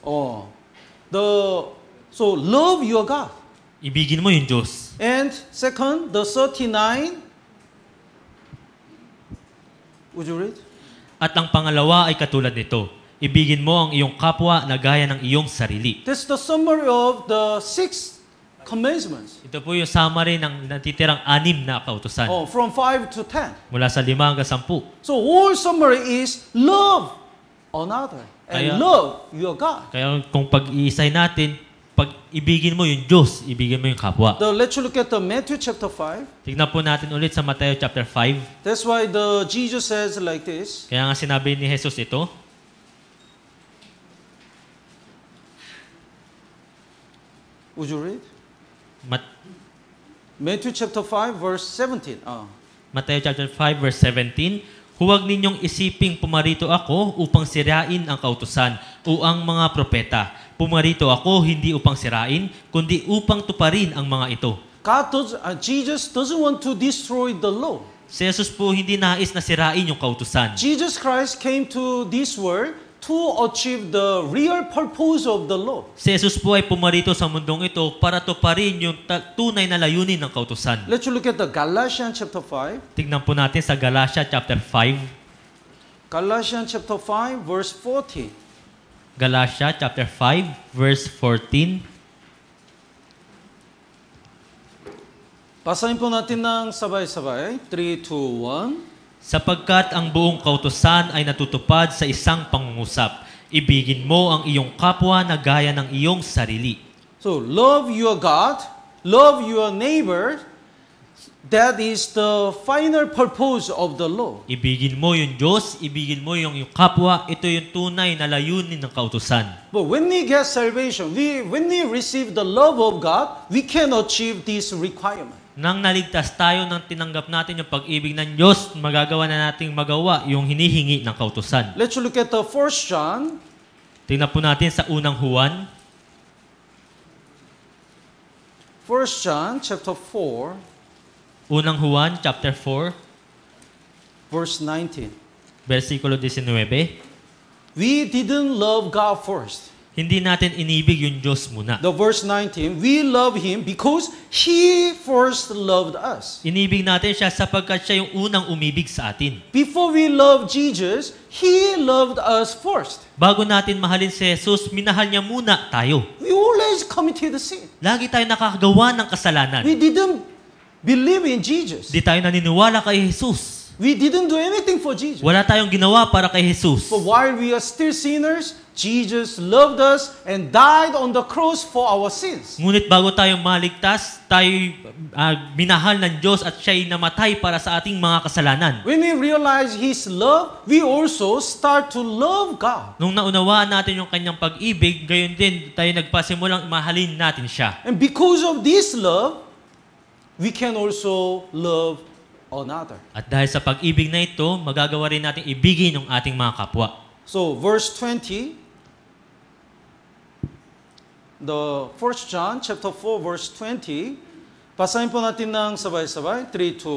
So love your God. Ibigin mo yung Diyos. And second, the 39. Would you read? At ang pangalawa ay katulad nito. Ibigin mo ang iyong kapwa na gaya ng iyong sarili. That's the summary of the 6 commandments. Ito po yung summary ng natitirang 6 na kautusan. From 5 to 10. Mula sa 5 hanggang 10. So whole summary is love another and love your God. Kaya kung pag-iisay natin, pag-ibigin mo yung Diyos, ibigin mo yung kapwa. Let's look at the Matthew chapter 5. Tignan po natin ulit sa Mateo chapter 5. That's why Jesus says like this. Kaya nga sinabi ni Jesus ito. Would you read? Matthew chapter 5 verse 17. Mateo chapter 5 verse 17, Huwag ninyong isiping pumarito ako upang sirain ang kautusan o ang mga propeta. Pumarito ako hindi upang sirain, kundi upang tuparin ang mga ito. Jesus doesn't want to destroy the law. Si Jesus po hindi nais na sirain yung kautusan. Jesus Christ came to this world to achieve the real purpose of the law. Si Jesus po ay pumarito sa mundong ito para tuparin yung tunay na layunin ng kautusan. Let's look at the Galatians chapter 5. Tignan po natin sa Galatia chapter 5. Galatians chapter 5 verse 40. Galatia chapter 5, verse 14. Basahin po natin ng sabay-sabay. 3, 2, 1. Sapagkat ang buong kautusan ay natutupad sa isang pangungusap. Ibigin mo ang iyong kapwa na gaya ng iyong sarili. So, love your God, love your neighbor. That is the final purpose of the law. Ibigin mo yung Diyos, ibigin mo yung iyong kapwa. Ito yung tunay na layunin ng kautusan. But when we get salvation, when we receive the love of God, we can achieve this requirement. Nang naligtas tayo, nang tinanggap natin yung pag-ibig ng Diyos, magagawa na nating magawa yung hinihingi ng kautusan. Let's look at the 1 John. Tingnan po natin sa unang Juan. 1 John chapter 4, Unang Juan, chapter 4, verse 19. versikulo 19. We didn't love God first. Hindi natin inibig yung Diyos muna. The verse 19, we love Him because He first loved us. Inibig natin siya sapagkat siya yung unang umibig sa atin. Before we love Jesus, He loved us first. Bago natin mahalin si Jesus, minahal niya muna tayo. We always committed sin. Lagi tayo nakakagawa ng kasalanan. We didn't believe in Jesus. Di tayo naniniwala kay Jesus. We didn't do anything for Jesus. Wala tayong ginawa para kay Jesus. But while we are still sinners, Jesus loved us and died on the cross for our sins. Ngunit bago tayo maligtas, tayo minahal ng Diyos at siya'y namatay para sa ating mga kasalanan. When we realize His love, we also start to love God. Nung naunawaan natin yung kanyang pag-ibig, gayon din tayo nagpasimulang mahalin natin siya. And because of this love, we can also love another. At dahil sa pag-ibig na ito, magagawa rin natin ibigin yung ating mga kapwa. So, verse 20, the 1 John chapter 4 verse 20, basahin po natin ng sabay-sabay. 3, 2,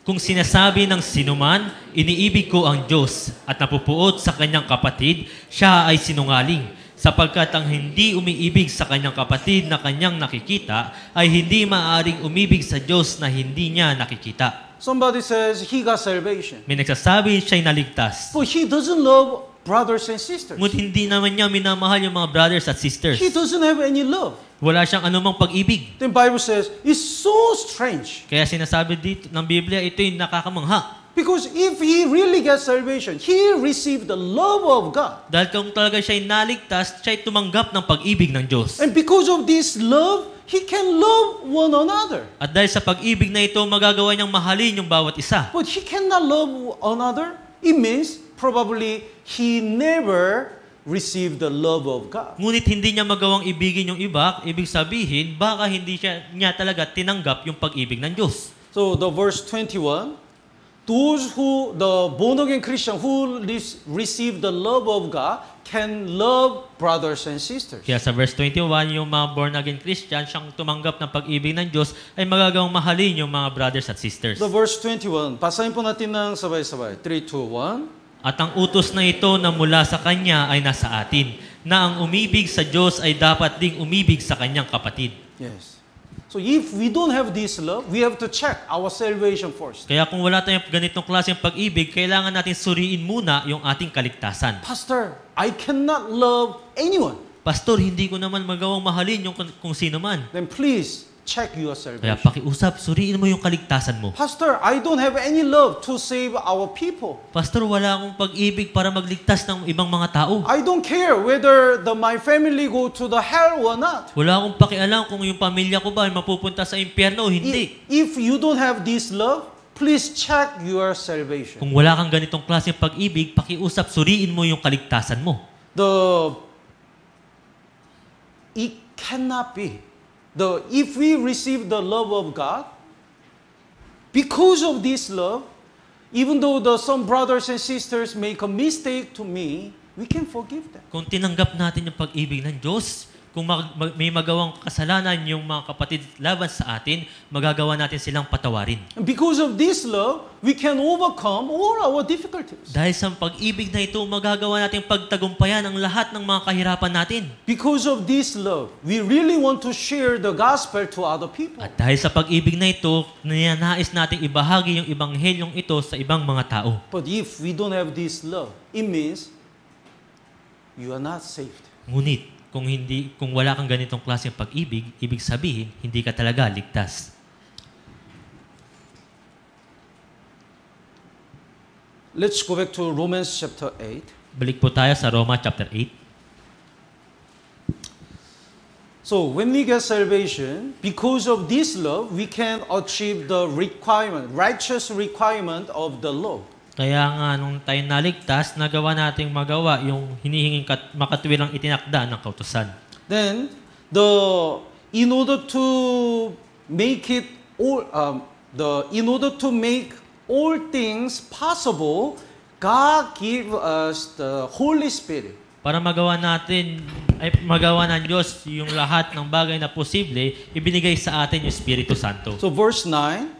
1. Kung sinasabi ng sinuman, iniibig ko ang Diyos at napupuot sa kanyang kapatid, siya ay sinungaling. Sapagkat ang hindi umiibig sa kanyang kapatid na kanyang nakikita, ay hindi maaaring umibig sa Diyos na hindi niya nakikita. Somebody says he got salvation. May nagsasabi siya'y naligtas. But he doesn't love brothers and sisters. Ngunit hindi naman niya minamahal yung mga brothers at sisters. He doesn't have any love. Wala siyang anumang pag-ibig. The Bible says, it's so strange. Kaya sinasabi dito ng Biblia, ito'y nakakamangha. Because if he really gets salvation, he received the love of God. Dahil kung talaga siya'y naligtas, siya'y tumanggap ng pag-ibig ng Diyos. And because of this love, he can love one another. At dahil sa pag-ibig na ito, magagawa niyang mahalin yung bawat isa. But he cannot love another. It means probably he never received the love of God. Ngunit hindi niya magawang ibigin yung iba, ibig sabihin, baka hindi niya talaga tinanggap yung pag-ibig ng Diyos. So the verse 21, those who, the born-again Christian who receive the love of God can love brothers and sisters. Kaya sa verse 21, yung mga born-again Christian, siyang tumanggap ng pag-ibig ng Diyos, ay magagawang mahalin yung mga brothers at sisters. The verse 21, basahin po natin ng sabay-sabay. 3, 2, 1. At ang utos na ito na mula sa Kanya ay nasa atin, na ang umibig sa Diyos ay dapat ding umibig sa kanyang kapatid. Yes. So if we don't have this love, we have to check our salvation first. Kaya kung wala tayong ganitong klaseng pag-ibig, kailangan natin suriin muna yung ating kaligtasan. Pastor, I cannot love anyone. Pastor, hindi ko naman magawang mahalin yung kung sino man. Then please check your Kaya salvation. pakiusap, suriin mo yung kaligtasan mo. Pastor, I don't have any love to save our people. Pastor, wala akong pag-ibig para magligtas ng ibang mga tao. I don't care whether my family go to the hell or not. Wala akong pakialam kung yung pamilya ko ba ay mapupunta sa impyerno o hindi. If you don't have this love, please check your salvation. Kung wala kang ganitong klaseng pag-ibig, pakiusap, suriin mo yung kaligtasan mo. It cannot be. If we receive the love of God, because of this love, even though some brothers and sisters make a mistake to me, we can forgive them. Kung tinanggap natin yung pag-ibig ng Diyos, kung may magawang kasalanan yung mga kapatid laban sa atin, magagawa natin silang patawarin. And because of this love, we can overcome all our difficulties. Dahil sa pag-ibig na ito, magagawa natin pagtagumpayan ang lahat ng mga kahirapan natin. Because of this love, we really want to share the gospel to other people. At dahil sa pag-ibig na ito, nais nating ibahagi yung ebanghelyong ito sa ibang mga tao. But if we don't have this love, it means you are not saved. Ngunit, kung wala kang ganitong klaseng pag-ibig, ibig sabihin, hindi ka talaga ligtas. Let's go back to Romans chapter 8. Balik po tayo sa Roma chapter 8. So when we get salvation, because of this love, we can achieve the requirement, righteous requirement of the law. Kaya nga, nung tayo naligtas, nagawa nating magawa yung hinihinging makatwilang itinakda ng kautusan. Then, in order to make it all, in order to make all things possible, God give us the Holy Spirit. Para magawa ng Diyos yung lahat ng bagay na posible, ibinigay sa atin yung Espiritu Santo. So verse 9,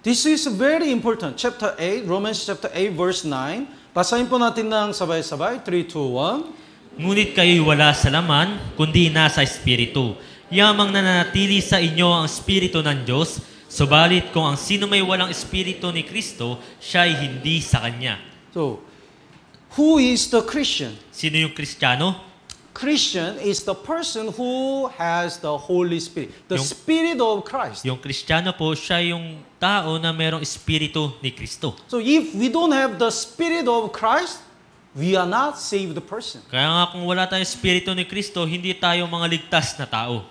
this is very important. Chapter 8, Romans chapter 8, verse 9. Basahin po natin ng sabay-sabay. 3, 2, 1. Ngunit kayo'y wala sa laman, kundi nasa Espiritu. Yamang nananatili sa inyo ang Espiritu ng Diyos, subalit kung ang sino may walang Espiritu ni Kristo, siya'y hindi sa Kanya. So, who is the Christian? Sino yung Kristiyano? Christian is the person who has the Holy Spirit, the Spirit of Christ. Yung Kristiyano po, siya yung tao na mayroong Espiritu ni Kristo. So if we don't have the Spirit of Christ, we are not saved person. Kaya nga kung wala tayong Espiritu ni Kristo, hindi tayo mga ligtas na tao.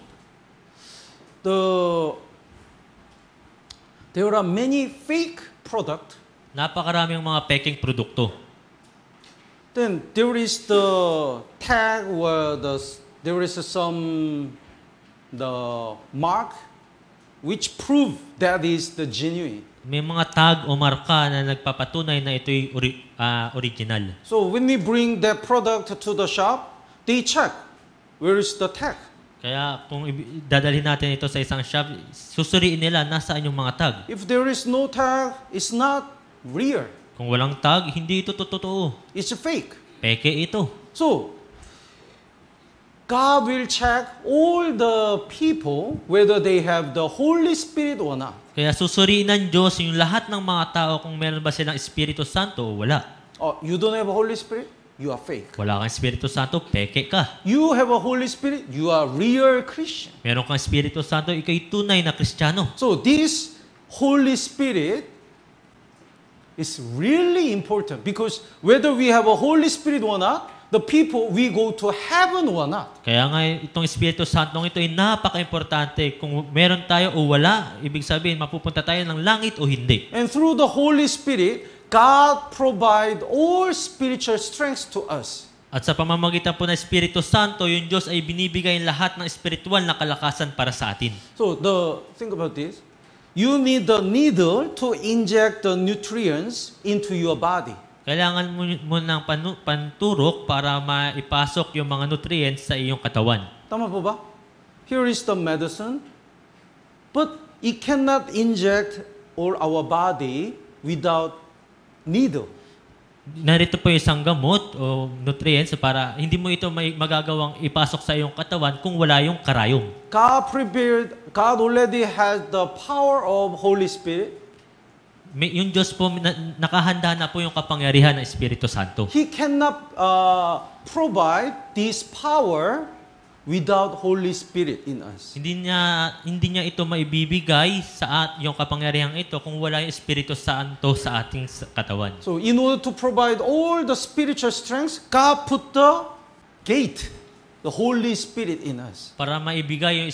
There are many fake products. Napakaraming mga peking produkto. Then there is the tag where there is the mark which prove that is the genuine. May mga tag o marka na nagpapatunay na ito'y original. So when we bring that product to the shop, they check where is the tag. Kaya kung dadalhin natin ito sa isang shop, susuriin nila nasaan yung mga tag. If there is no tag, it's not real. Kung walang tag, hindi ito totoo. It's fake. Peke ito. So, God will check all the people whether they have the Holy Spirit or not. Kaya susuriin ng Diyos yung lahat ng mga tao kung meron ba silang Espiritu Santo o wala. Oh, you don't have a Holy Spirit? You are fake. Wala kang Espiritu Santo, peke ka. You have a Holy Spirit? You are real Christian. Meron kang Espiritu Santo, ikaw'y tunay na Kristiyano. So, this Holy Spirit is really important because whether we have a Holy Spirit or not, the people we go to heaven or not. Kaya nga itong Espiritu Santong ito ay napaka-importante. Kung meron tayo o wala, ibig sabihin mapupunta tayo ng langit o hindi. And through the Holy Spirit, God provide all spiritual strength to us. At sa pamamagitan po ng Espiritu Santo, yung Diyos ay binibigay lahat ng espiritual na kalakasan para sa atin. So think about this. You need the needle to inject the nutrients into your body. Kailangan mo ng panturok para maipasok yung mga nutrients sa iyong katawan. Tama po ba? Here is the medicine, but it cannot inject all our body without needle. Narito po yung isang gamot o nutrients para hindi mo ito magagawang ipasok sa iyong katawan kung wala yung karayom. God already has the power of Holy Spirit. Yung Diyos po, nakahanda na po yung kapangyarihan ng Espiritu Santo. He cannot provide this power without Holy Spirit in us. Hindi niya ito maibibigay sa yung kapangyarihan ito kung wala yung Espiritu Santo sa ating katawan. So in order to provide all the spiritual strength, God put the gate, the Holy Spirit in us. Para maibigay yung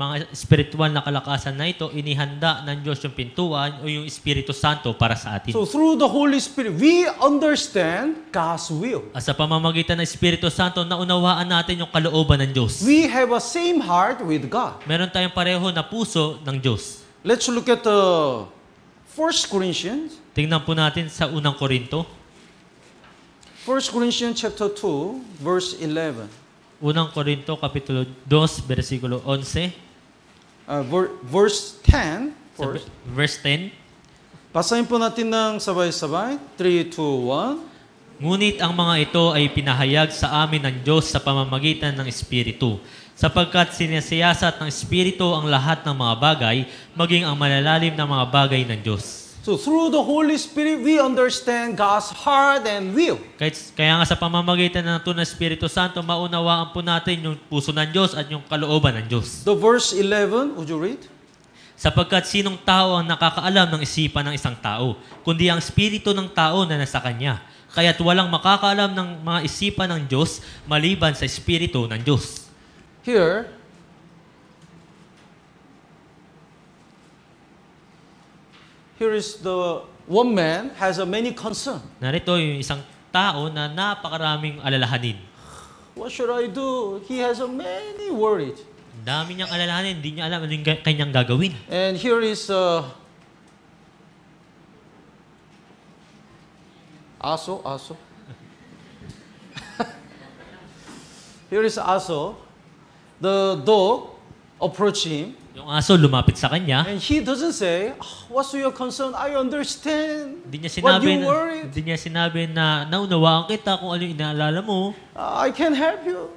mga spiritual na kalakasan na ito, inihanda ng Diyos yung pintuan o yung Espiritu Santo para sa atin. So through the Holy Spirit, we understand God's will. At sa pamamagitan ng Espiritu Santo, naunawaan natin yung kalooban ng Diyos. We have a same heart with God. Meron tayong pareho na puso ng Diyos. Let's look at the 1 Corinthians. Tingnan po natin sa unang Korinto. 1 Corinthians chapter 2, verse 11. Unang Korinto, Kapitulo 2, versikulo 11. Verse 10. Verse 10. Basahin po natin ng sabay-sabay. 3, 2, 1. Ngunit ang mga ito ay pinahayag sa amin ng Diyos sa pamamagitan ng Espiritu, sapagkat sinasiyasat ng Espiritu ang lahat ng mga bagay, maging ang malalalim na mga bagay ng Diyos. So through the Holy Spirit, we understand God's heart and will. Kaya nga sa pamamagitan ng tunay na Espiritu Santo, maunawaan po natin yung puso ng Diyos at yung kalooban ng Diyos. The verse 11, would you read? Sapagkat sinong tao ang nakakaalam ng isipan ng isang tao, kundi ang Espiritu ng tao na nasa kanya. Kaya't walang makakaalam ng mga isipan ng Diyos maliban sa Espiritu ng Diyos. Here is the one man has a many concern. Narito yung isang tao na napakaraming alalahanin. What should I do? He has a many worries. Ang dami niyang alalahanin, hindi niya alam ano yung kanyang gagawin. And here is Aso. Here is Aso. The dog approached him. Yung aso lumapit sa kanya. And he doesn't say, what's your concern? I understand Hindi what you worried. niya sinabi na naunawaan kita kung ano yung inaalala mo. I can help you.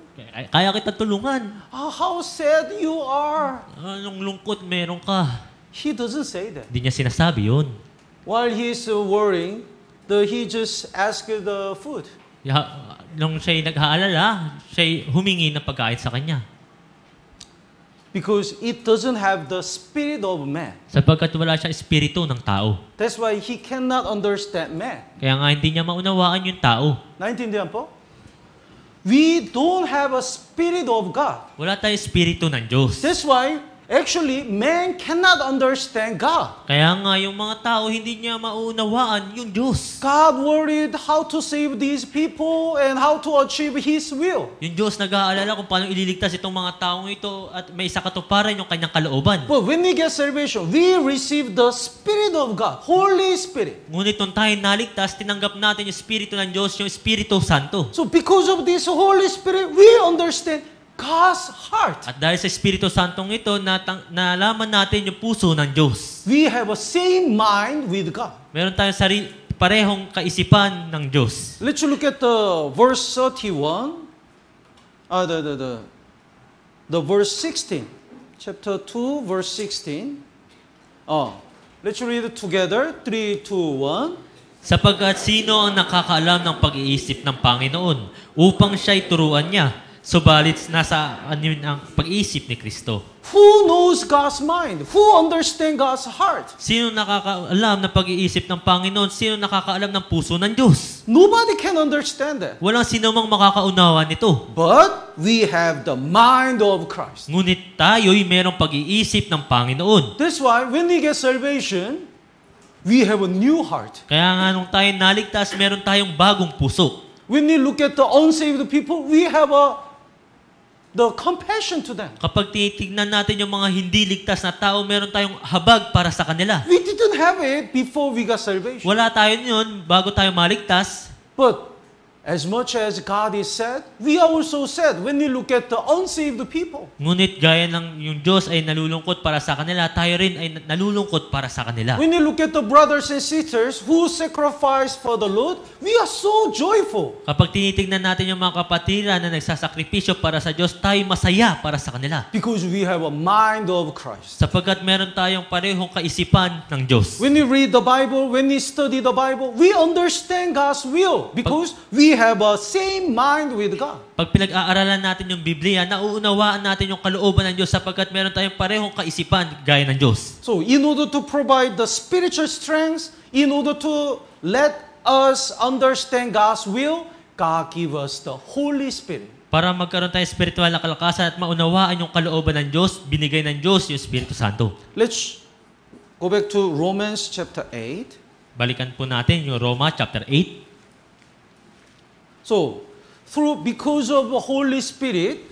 Kaya kita tulungan. How sad you are. Anong lungkot meron ka? He doesn't say that. Hindi niya sinasabi yun. While he's worrying, he just asked the food. Nung siya'y nag-aalala, siya'y humingi ng pagkain sa kanya. Because it doesn't have the spirit of man. Sapagkat wala siyang espiritu ng tao. That's why he cannot understand man. Kaya nga hindi niya maunawaan yung tao. Naintindihan po? We don't have a spirit of God. Wala tayong espiritu ng Diyos. That's why, actually, man cannot understand God. Kaya nga yung mga tao hindi niya maunawaan yung Diyos. God worried how to save these people and how to achieve His will. Yung Diyos nag-aalala kung paano ililigtas itong mga taong ito at may isa katuparan yung kanyang kalooban. But when we get salvation, we receive the Spirit of God, Holy Spirit. Ngunit nung tayo naligtas, tinanggap natin yung Espiritu ng Diyos, yung Espiritu Santo. So because of this Holy Spirit, we understand God's heart. At dahil sa Espiritu Santong ito, nalaman natin yung puso ng Diyos. We have a same mind with God. Meron tayong parehong kaisipan ng Diyos. Let's look at the verse 31. The verse 16. Chapter 2, verse 16. Let's read it together. 3, 2, 1. Sapagkat sino ang nakakaalam ng pag-iisip ng Panginoon upang siya'y turuan niya? Subalit nasa ang pag-iisip ni Kristo. Who knows God's mind? Who understands God's heart? Sino nakakaalam ng pag-iisip ng Panginoon? Sino nakakaalam ng puso ng Diyos? Nobody can understand that. Walang sino mang makakaunawa nito. But we have the mind of Christ. Ngunit tayo'y merong pag-iisip ng Panginoon. That's why when we get salvation, we have a new heart. Kaya nga nung tayo naligtas, meron tayong bagong puso. When we look at the unsaved people, we have the compassion to them. Kapag tinitignan natin yung mga hindi ligtas na tao, meron tayong habag para sa kanila. We didn't have it before we got salvation. Wala tayo yun bago tayo maligtas. But as much as God is sad, we are also sad when we look at the unsaved people. Ngunit gaya ng yung Diyos ay nalulungkot para sa kanila, tayo rin ay nalulungkot para sa kanila. When we look at the brothers and sisters who sacrifice for the Lord, we are so joyful. Kapag tinitingnan natin yung mga kapatiran na nagsasakripisyo para sa Diyos, tayo masaya para sa kanila. Because we have a mind of Christ. Sapagkat meron tayong parehong kaisipan ng Diyos. When we read the Bible, when we study the Bible, we understand God's will because we have a same mind with God. Pag pinag-aaralan natin yung Biblia, nauunawaan natin yung kalooban ng Diyos sapagkat meron tayong parehong kaisipan gaya ng Diyos. So, in order to provide the spiritual strength, in order to let us understand God's will, God give us the Holy Spirit. Para magkaroon tayo spiritual na kalakasan at maunawaan yung kalooban ng Diyos, binigay ng Diyos yung Espiritu Santo. Let's go back to Romans chapter 8. Balikan po natin yung Roma chapter 8. So, because of the Holy Spirit,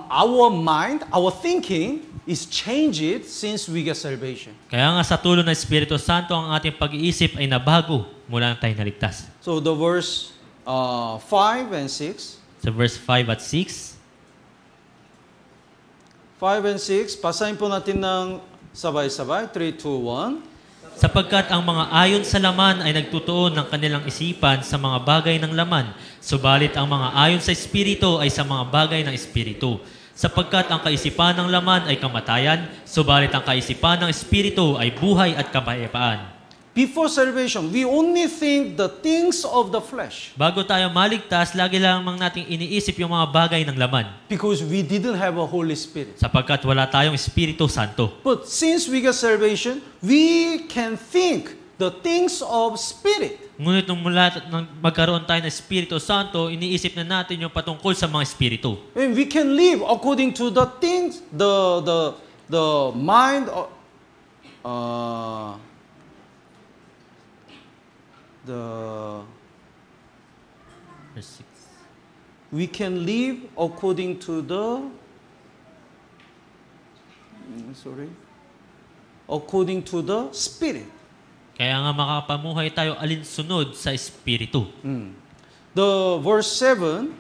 our mind, our thinking is changed since we get salvation. Kaya nga sa tulong ng Espiritu Santo, ang ating pag-iisip ay nabago mula nang tayo naligtas. So, the verse 5 and 6. Sa verse 5 at 6. 5 and 6, basahin po natin ng sabay-sabay. 3, 2, 1. Sapagkat ang mga ayon sa laman ay nagtutuon ng kanilang isipan sa mga bagay ng laman, subalit ang mga ayon sa Espiritu ay sa mga bagay ng Espiritu. Sapagkat ang kaisipan ng laman ay kamatayan, subalit ang kaisipan ng Espiritu ay buhay at kapayapaan. before salvation, we only think the things of the flesh Bago tayo maligtas, lagi lamang nating iniisip yung mga bagay ng laman because we didn't have a Holy Spirit. sapagkat wala tayong Espiritu Santo. But since we got salvation, we can think the things of Spirit. Ngunit nung mula nang magkaroon tayo ng Espiritu Santo, iniisip na natin yung patungkol sa mga Espiritu. And we can live according to the things, the mind, Verse 6. we can live according to according to the Spirit. Kaya nga makapamuhay tayo alinsunod sa Espiritu. The verse 7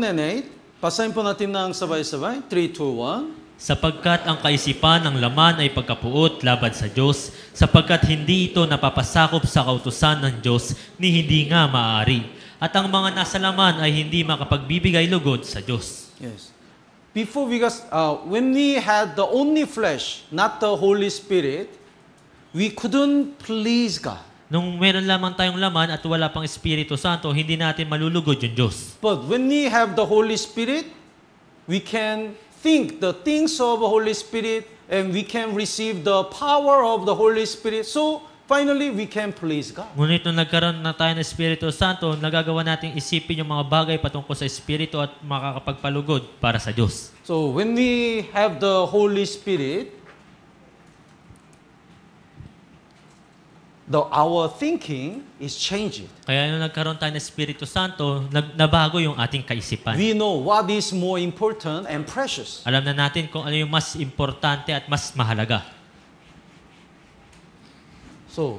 and 8, basahin po natin ng sabay-sabay. 3, 2, 1. Sapagkat ang kaisipan ng laman ay pagkapuot laban sa Diyos, sapagkat hindi ito napapasakop sa kautusan ng Diyos, ni hindi nga maaari. At ang mga nasa laman ay hindi makapagbibigay lugod sa Diyos. Yes. Before we got, when we had the only flesh, not the Holy Spirit, we couldn't please God. Nung meron lamang tayong laman at wala pang Espiritu Santo, hindi natin malulugod yung Diyos. But when we have the Holy Spirit, we can think the things of the Holy Spirit and we can receive the power of the Holy Spirit. So, finally, we can please God. Ngunit nung nagkaroon na tayo ng Espiritu Santo, nagagawa nating isipin yung mga bagay patungkol sa Espiritu at makakapagpalugod para sa Diyos. So, when we have the Holy Spirit, our thinking is changed. Kaya nung nagkaroon tayo ng Espiritu Santo, nabago yung ating kaisipan. We know what is more important and precious. Alam na natin kung ano yung mas importante at mas mahalaga. So,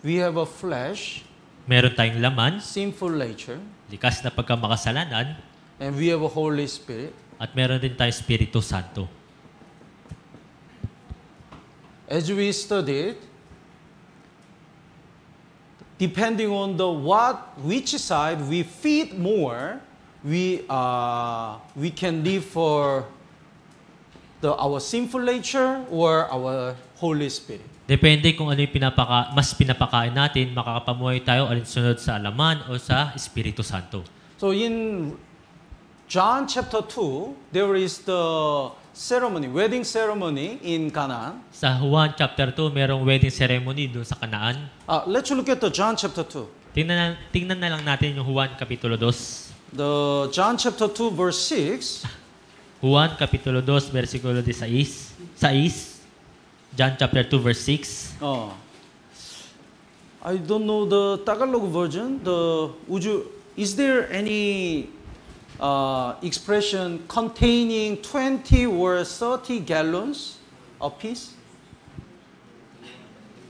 we have a flesh, Meron tayong laman, sinful nature, likas na pagkamakasalanan, and we have a Holy Spirit. at meron din tayong Espiritu Santo. As we studied, depending on which side we fit more, we can live for our sinful nature or our Holy Spirit. Depende kung ano yung mas pinapakain natin, makakapamuhay tayo alinsunod sa laman o sa Espiritu Santo. So in John chapter 2, there is the wedding ceremony in Canaan. Sa Juan chapter 2, merong wedding ceremony doon sa Kanaan. Let's look at the John chapter 2. Tingnan na lang natin yung Juan kapitulo 2. The John chapter 2 verse 6. Juan kapitulo 2, versikulo 6. John chapter 2, verse 6. I don't know the Tagalog version. Is there any expression containing 20 or 30 gallons apiece?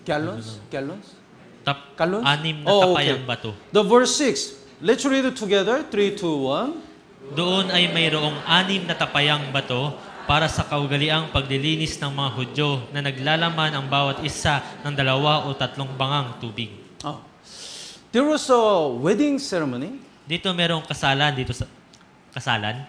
Gallons? Gallons? Gallons? Anim na tapayang bato. The verse 6. Let's read it together. 3, 2, 1. Doon ay mayroong 6 na tapayang bato para sa kaugaliang paglilinis ng mga Hudyo na naglalaman ang bawat isa ng 2 o 3 bangang tubig. There was a wedding ceremony. Dito merong kasalan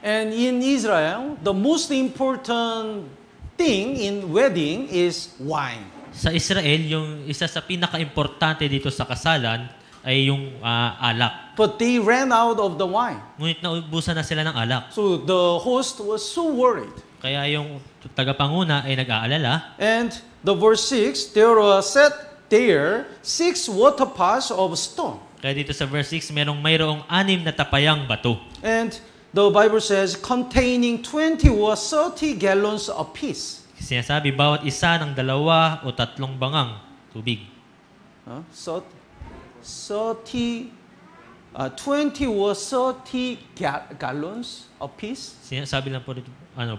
And in Israel, the most important thing in wedding is wine. Sa Israel, yung isa sa pinaka-importante dito sa kasalan ay yung alak. But they ran out of the wine. Ngunit naubusan na sila ng alak. So the host was so worried. Kaya yung tagapanguna ay nag-aalala. And the verse 6, there were set there 6 water pots of stone. Kaya dito sa verse 6, mayroong 6 na tapayang bato. And the Bible says containing 20 or 30 gallons apiece. Sinasabi, bawat isa ng 2 o 3 bangang tubig. 20 or 30 gallons apiece. Sinasabi lang po dito,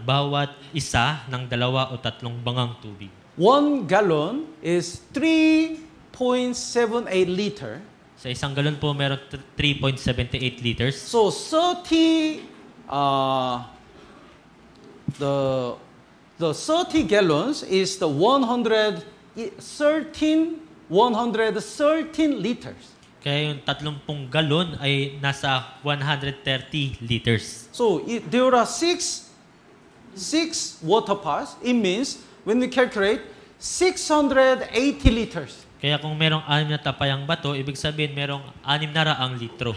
bawat isa ng 2 o 3 bangang tubig. 1 gallon is 3.78 liter. Sa isang galon po, meron 3.78 liters. So 30, the 30 gallons is the 111 113 liters. Kaya yung 30 galon ay nasa 130 liters. So there are six water pots. It means when we calculate 680 liters. Kaya kung merong 6 na tapayang bato, ibig sabihin merong 600 litro.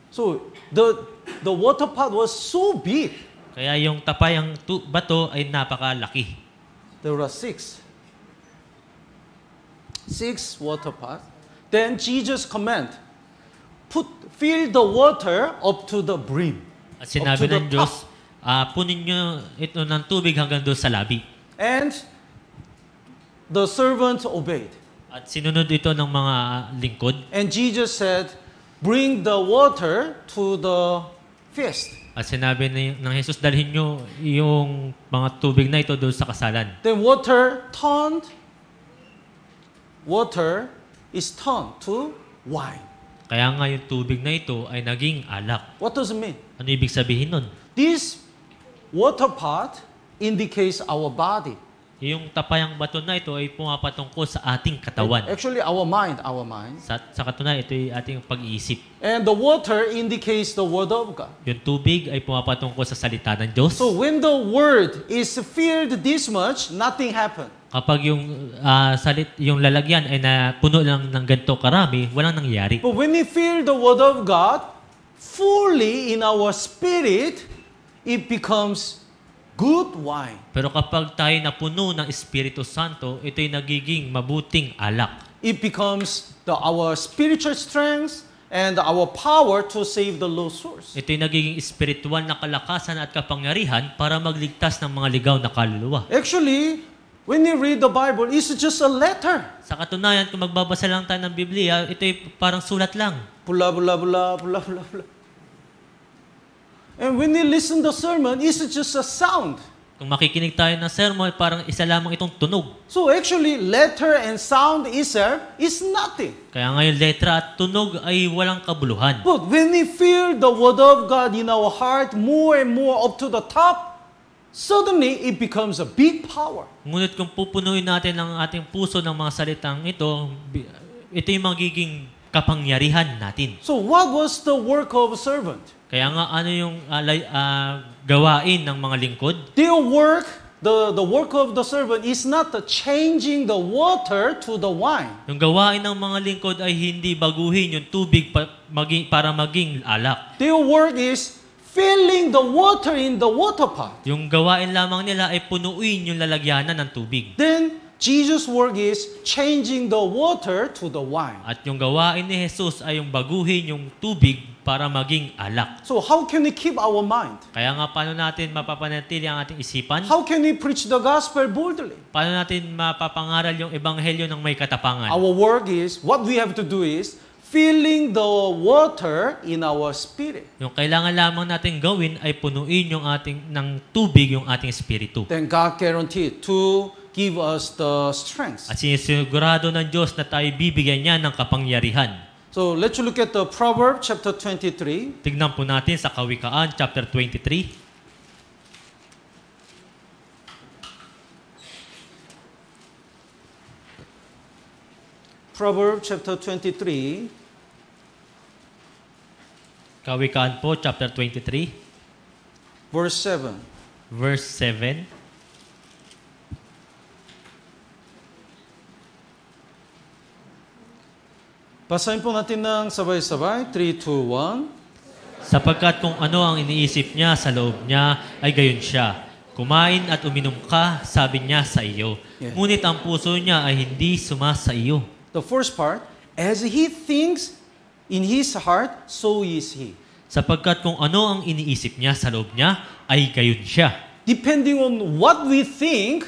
So the water pot was so big. Kaya yung tapayang bato ay napakalaki. There are six water pots. Then Jesus command, fill the water up to the brim. At sinabi ng Diyos, punin nyo ito ng tubig hanggang doon sa labi. And the servant obeyed. At sinunod ito ng mga lingkod. And Jesus said, bring the water to the feast. At sinabi ng Jesus, dalhin nyo yung mga tubig na ito doon sa kasalan. Then water is turned to wine. Kaya nga yung tubig na ito ay naging alak. What does it mean? Ano ibig sabihin nun? This water pot indicates our body. Yung tapayang bato na ito ay pumapatungkol sa ating katawan. Actually, our mind. Sa katunayan, ito ay ating pag-iisip. And the water indicates the word of God. Yung tubig ay pumapatungkol sa salita ng Diyos. So when the word is filled this much, nothing happened. Kapag yung lalagyan ay puno lang ng ganito karami, walang nangyayari. But when we feel the word of God fully in our spirit, it becomes good wine. Pero kapag tayo napuno ng Espiritu Santo, ito'y nagiging mabuting alak. It becomes our spiritual strength and our power to save the lost souls. Ito'y nagiging espiritual na kalakasan at kapangyarihan para magligtas ng mga ligaw na kaluluwa. Actually, when you read the Bible, it's just a letter. Sa katunayan, kung magbabasa lang tayo ng Biblia, ito'y parang sulat lang. Blah, blah, blah, blah, blah, blah. And when you listen to the sermon, it's just a sound. Kung makikinig tayo ng sermon, parang isa lamang itong tunog. So actually, letter and sound itself is nothing. Kaya ngayon, letra at tunog ay walang kabuluhan. But when we feel the word of God in our heart more and more up to the top, suddenly it becomes a big power. Ngunit kung pupunuin natin ang ating puso ng mga salitang ito, ito yung magiging kapangyarihan natin. So what was the work of a servant? Kaya nga, ano yung gawain ng mga lingkod? Their work, the work of the servant is not changing the water to the wine. Yung gawain ng mga lingkod ay hindi baguhin yung tubig para maging alak. Their work is filling the water in the water pot. Yung gawain lamang nila ay punuin yung lalagyanan ng tubig. Then, Jesus' work is changing the water to the wine. At yung gawain ni Jesus ay yung baguhin yung tubig para maging alak. So how can we keep our mind? Kaya nga, paano natin mapapanatili ang ating isipan? How can we preach the gospel boldly? Paano natin mapapangaral yung ebanghelyo ng may katapangan? Our work is, what we have to do is, filling the water in our spirit. Yung kailangan lamang natin gawin ay punuin yung ating ng tubig yung ating espiritu. Then God guaranteed to give us the strength. At sinisigurado ng Diyos na tayo bibigyan niya ng kapangyarihan. So let's look at the Proverbs chapter 23. Tignan po natin sa Kawikaan chapter 23. Proverbs chapter 23. Kawikaan po chapter 23, Verse 7. verse 7. Basahin po natin ng sabay-sabay. 3, 2, 1. Sapagkat kung ano ang iniisip niya sa loob niya, ay gayon siya. Kumain at uminom ka, sabi niya sa iyo. Yeah. Ngunit ang puso niya ay hindi sumasa iyo. The first part, as he thinks in his heart, so is he. Sapagkat kung ano ang iniisip niya sa loob niya, ay gayon siya. Depending on what we think,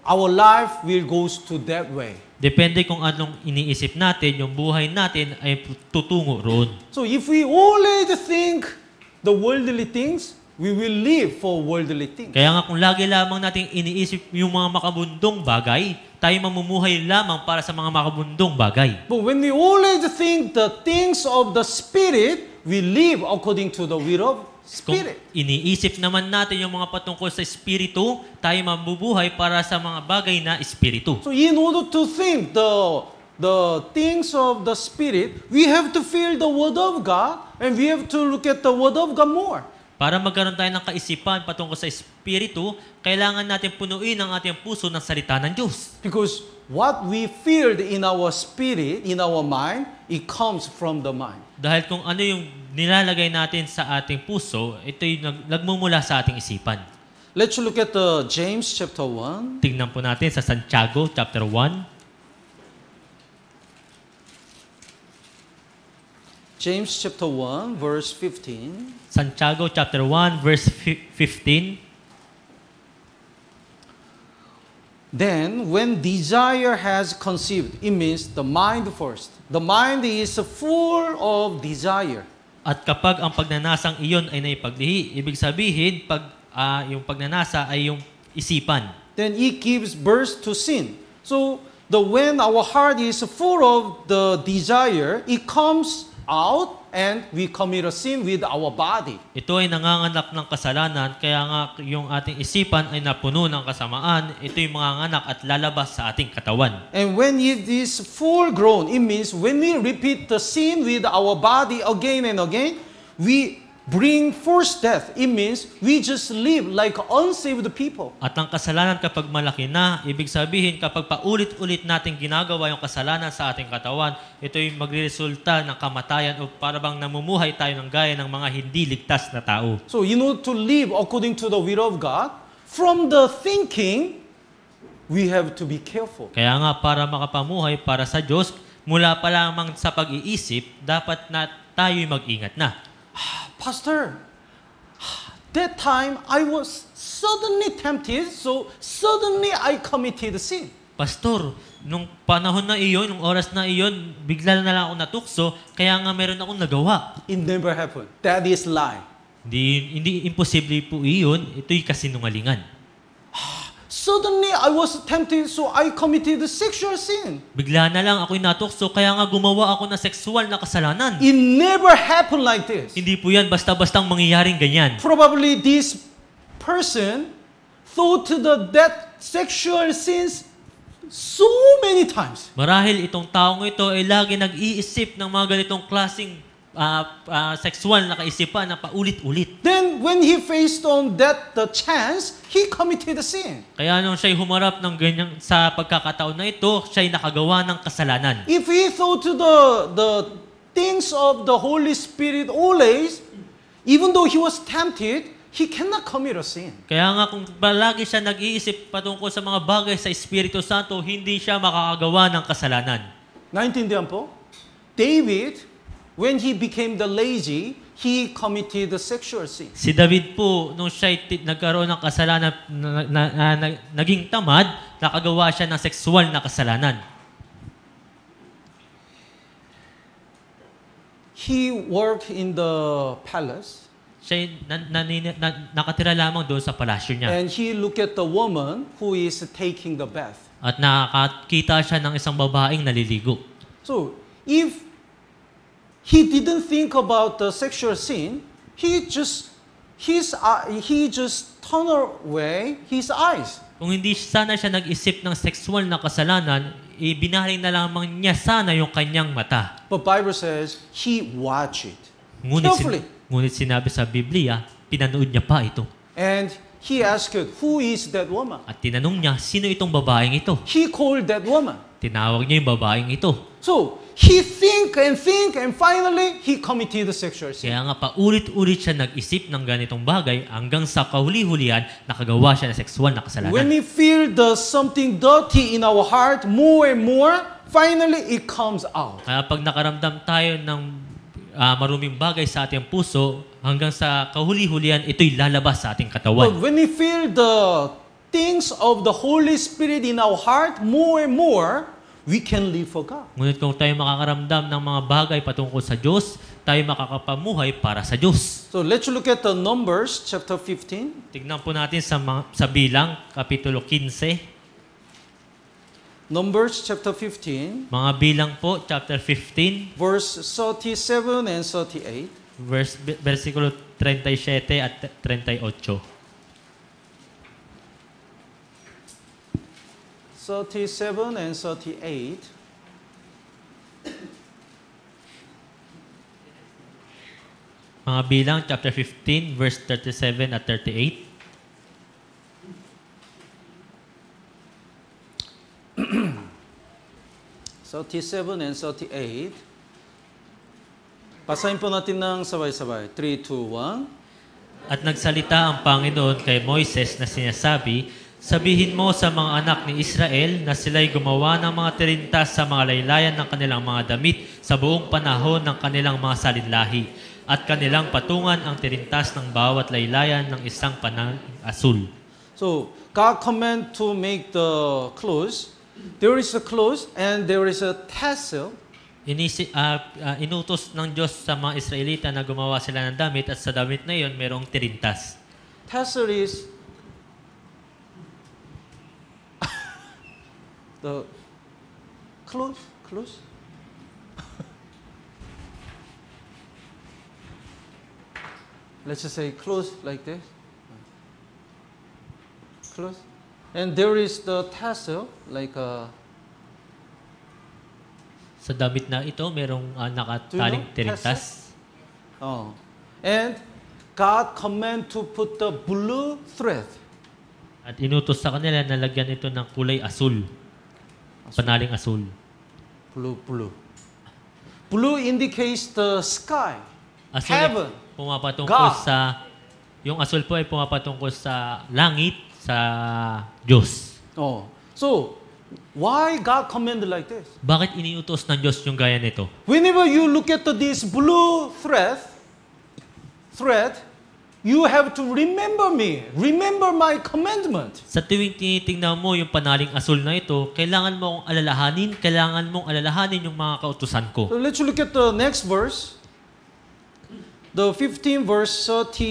our life will goes to that way. Depende kung anong iniisip natin, yung buhay natin ay tutungo roon. So if we always think the worldly things, we will live for worldly things. Kaya nga kung lagi lamang nating iniisip yung mga makabundong bagay, tayo mamumuhay lamang para sa mga makabundong bagay. But when we always think the things of the Spirit, we live according to the will of Kung Spirit. iniisip naman natin yung mga patungkol sa Espiritu, tayo mabubuhay para sa mga bagay na Espiritu. So in order to think the things of the Spirit, we have to feel the Word of God and we have to look at the Word of God more. Para magkaroon tayo ng kaisipan patungkol sa Espiritu, kailangan natin punuin ang ating puso ng salita ng Diyos. Because what we feel in our spirit, in our mind, it comes from the mind. Dahil kung ano yung nilalagay natin sa ating puso, ito'y nagmumula sa ating isipan. Let's look at James chapter 1. Tingnan po natin sa Santiago chapter 1. James chapter 1, verse 15. Santiago chapter 1 verse 15. Then, when desire has conceived, it means the mind first. The mind is full of desire. At kapag ang pagnanasang iyon ay naipaglihi, ibig sabihin yung pagnanasa ay yung isipan. Then it gives birth to sin. So, when our heart is full of the desire, it comes out and we commit a sin with our body. Ito ay nanganganak ng kasalanan, kaya nga yung ating isipan ay napuno ng kasamaan, ito'y manganganak at lalabas sa ating katawan. And when it is full grown, it means when we repeat the sin with our body again and again, we bring forth death. It means we just live like unsaved people. At ang kasalanan kapag malaki na, ibig sabihin kapag paulit-ulit natin ginagawa yung kasalanan sa ating katawan, ito'y magresulta ng kamatayan o parabang namumuhay tayo ng gaya ng mga hindi ligtas na tao. So in order to live according to the will of God, from the thinking, we have to be careful. Kaya nga para makapamuhay para sa Diyos, mula pa lamang sa pag-iisip, dapat na tayo'y mag-ingat na. Pastor, that time I was suddenly tempted, so suddenly I committed sin. Pastor, nung panahon na iyon, nung oras na iyon, bigla na lang ako natukso, kaya nga meron akong nagawa. It never happened. That is lie. Hindi imposible po iyon, ito'y kasinungalingan. Suddenly I was tempted, so I committed sexual sin. Bigla na lang ako'y natukso, kaya nga gumawa ako ng sexual na kasalanan. It never happened like this. Hindi po yan basta-bastang mangyayaring ganyan. Probably this person thought that sexual sins so many times. Marahil itong taong ito ay lagi nag-iisip ng mga ganitong klaseng sexual na kaisipan na paulit-ulit. Then when he faced on the chance, he committed a sin. Kaya nung siya'y humarap ng ganyan sa pagkakataon na ito, siya'y nakagawa ng kasalanan. If he thought to the things of the Holy Spirit always, even though he was tempted, he cannot commit a sin. Kaya nga kung palagi siya nag-iisip patungkol sa mga bagay sa Espiritu Santo, hindi siya makakagawa ng kasalanan. Naintindihan po? David, when he became the lazy, he committed the sexual sin. Si David po, nung siya'y nagkaroon ng kasalanan, naging tamad, nakagawa siya ng sexual na kasalanan. He worked in the palace. Siya'y nakatira lamang doon sa palasyo niya. And he looked at the woman who is taking the bath. At nakakita siya ng isang babaeng naliligo. So, if he didn't think about the sexual sin, he just turned away his eyes. Kung hindi sana siya nag-isip ng sexual na kasalanan, ibinaling na lamang niya sana yung kanyang mata. But Bible says he watched it Ngunit, carefully. ngunit sinabi sa Biblia, pinanood niya pa ito. And he asked, who is that woman? At tinanong niya, sino itong babaeng ito? He called that woman. Tinawag niya yung babaeng ito. So, he think and finally, he committed the sexual sin. Kaya nga paulit-ulit siya nag-isip ng ganitong bagay hanggang sa kahuli-hulihan nakagawa siya ng sexual na kasalanan. When we feel something dirty in our heart more and more, finally, it comes out. Kaya pag nakaramdam tayo ng maruming bagay sa ating puso, hanggang sa kahuli-hulihan, ito'y lalabas sa ating katawan. But when we feel the things of the Holy Spirit in our heart more and more, we can live for God. Ngunit kung tayo makakaramdam ng mga bagay patungkol sa Diyos, tayo makakapamuhay para sa Diyos. So let's look at the Numbers chapter 15. Tignan po natin sa Bilang, Kapitulo 15. Numbers chapter 15, Mga Bilang po, chapter 15, verse 37 and 38. versikulo 37 at 38. 37 and 38. Mga Bilang, chapter 15, verse 37 at 38. and 38. Basahin po natin ng sabay-sabay. 3, 2, 1. At nagsalita ang Panginoon kay Moises na sinasabi, sabihin mo sa mga anak ni Israel na sila'y gumawa ng mga tirintas sa mga laylayan ng kanilang mga damit sa buong panahon ng kanilang mga salinlahi at kanilang patungan ang tirintas ng bawat laylayan ng isang panaling asul. So, God command to make the clothes. There is a clothes and there is a tassel. Inutos ng Diyos sa mga Israelita na gumawa sila ng damit at sa damit na iyon mayroong tirintas. Tassel is the clothes. Let's just say clothes like this. Clothes. And there is the tassel like a. Sa damit na ito, merong nakataling tirintas. Oh. And God command to put the blue thread. At inutos sa kanila na lagyan ito ng kulay asul. Panaling asul. Blue. Blue indicates the sky. Asul heaven. Pumapatungkol sa, yung asul po ay pumapatungkol sa langit, sa Diyos. Oh. So, why God commanded like this? Bakit iniutos ng Diyos yung gaya nito? Whenever you look at this blue thread, you have to remember me. Remember my commandment. Sa tuwing tinitingnan mo yung panaling asul na ito, kailangan mong alalahanin yung mga kautusan ko. So let's look at the next verse. The 15 verse 39.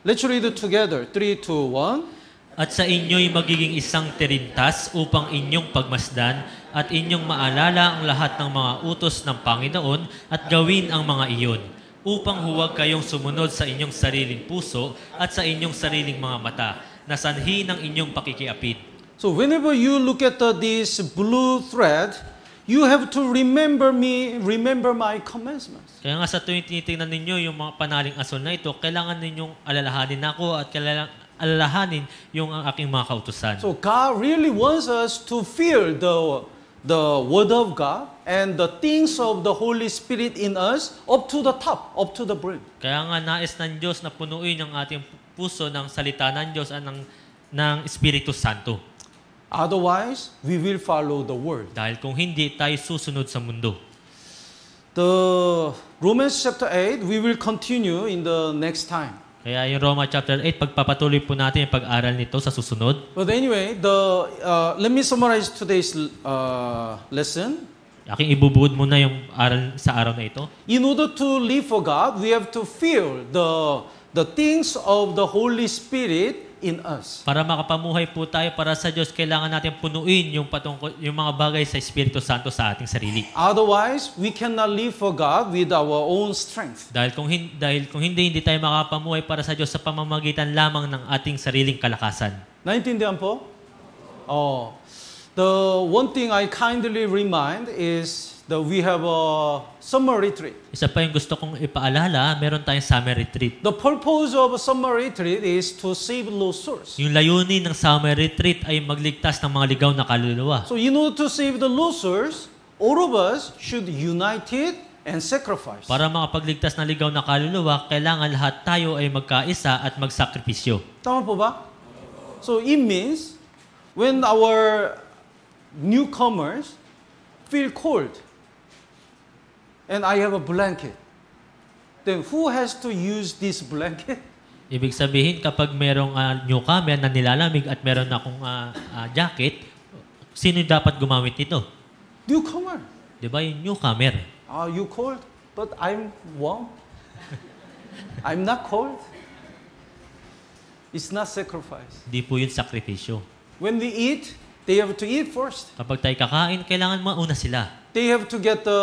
Let's read it together. 3, 2, 1. At sa inyo'y magiging isang tirintas upang inyong pagmasdan at inyong maalala ang lahat ng mga utos ng Panginoon at gawin ang mga iyon, upang huwag kayong sumunod sa inyong sariling puso at sa inyong sariling mga mata, na sanhi ng inyong pakikiapid. So whenever you look at this blue thread, you have to remember me, remember my commandments. Kaya nga sa tuwing tinitingnan ninyo yung mga panaling asul na ito, kailangan ninyong alalahanin ako at alalahanin yung aking mga kautusan. So God really wants us to feel the Word of God and the things of the Holy Spirit in us up to the top, up to the brim. Kaya nga nais ng Diyos na punuin ang ating puso ng salita ng Diyos at ng Espiritu Santo. Otherwise, we will follow the Word. Dahil kung hindi, tayo susunod sa mundo. The Romans chapter 8, we will continue in the next time. Kaya yung Roma chapter 8, pagpapatuloy po natin yung pag-aral nito sa susunod. But anyway, let me summarize today's lesson. Aking ibubuod muna yung aral sa araw na ito. In order to live for God, we have to feel the things of the Holy Spirit in us. Para makapamuhay po tayo para sa Diyos, kailangan natin punuin yung mga bagay sa Espiritu Santo sa ating sarili. Otherwise, we cannot live for God with our own strength. Dahil kung hindi tayo makapamuhay para sa Diyos sa pamamagitan lamang ng ating sariling kalakasan. Naintindihan po? The one thing I kindly remind is that we have a summer retreat. Isa pa yung gusto kong ipaalala, meron tayong summer retreat. The purpose of a summer retreat is to save lost souls. Yung layunin ng summer retreat ay magligtas ng mga ligaw na kaluluwa. So in order to save the lost souls, all of us should unite it and sacrifice. Para makapagligtas ng ligaw na kaluluwa, kailangan lahat tayo ay magkaisa at magsakripisyo. Tama po ba? So it means when our newcomers feel cold and I have a blanket, then who has to use this blanket? Ibig sabihin, kapag merong newcomer na nilalamig at meron akong jacket, sino dapat gumamit nito? Newcomer. Di ba yung newcomer? Are you cold? But I'm warm. I'm not cold. It's not sacrifice. Di po yun sakripisyo. When we eat, they have to eat first. Kapag tayo kakain, kailangan mauna sila. They have to get the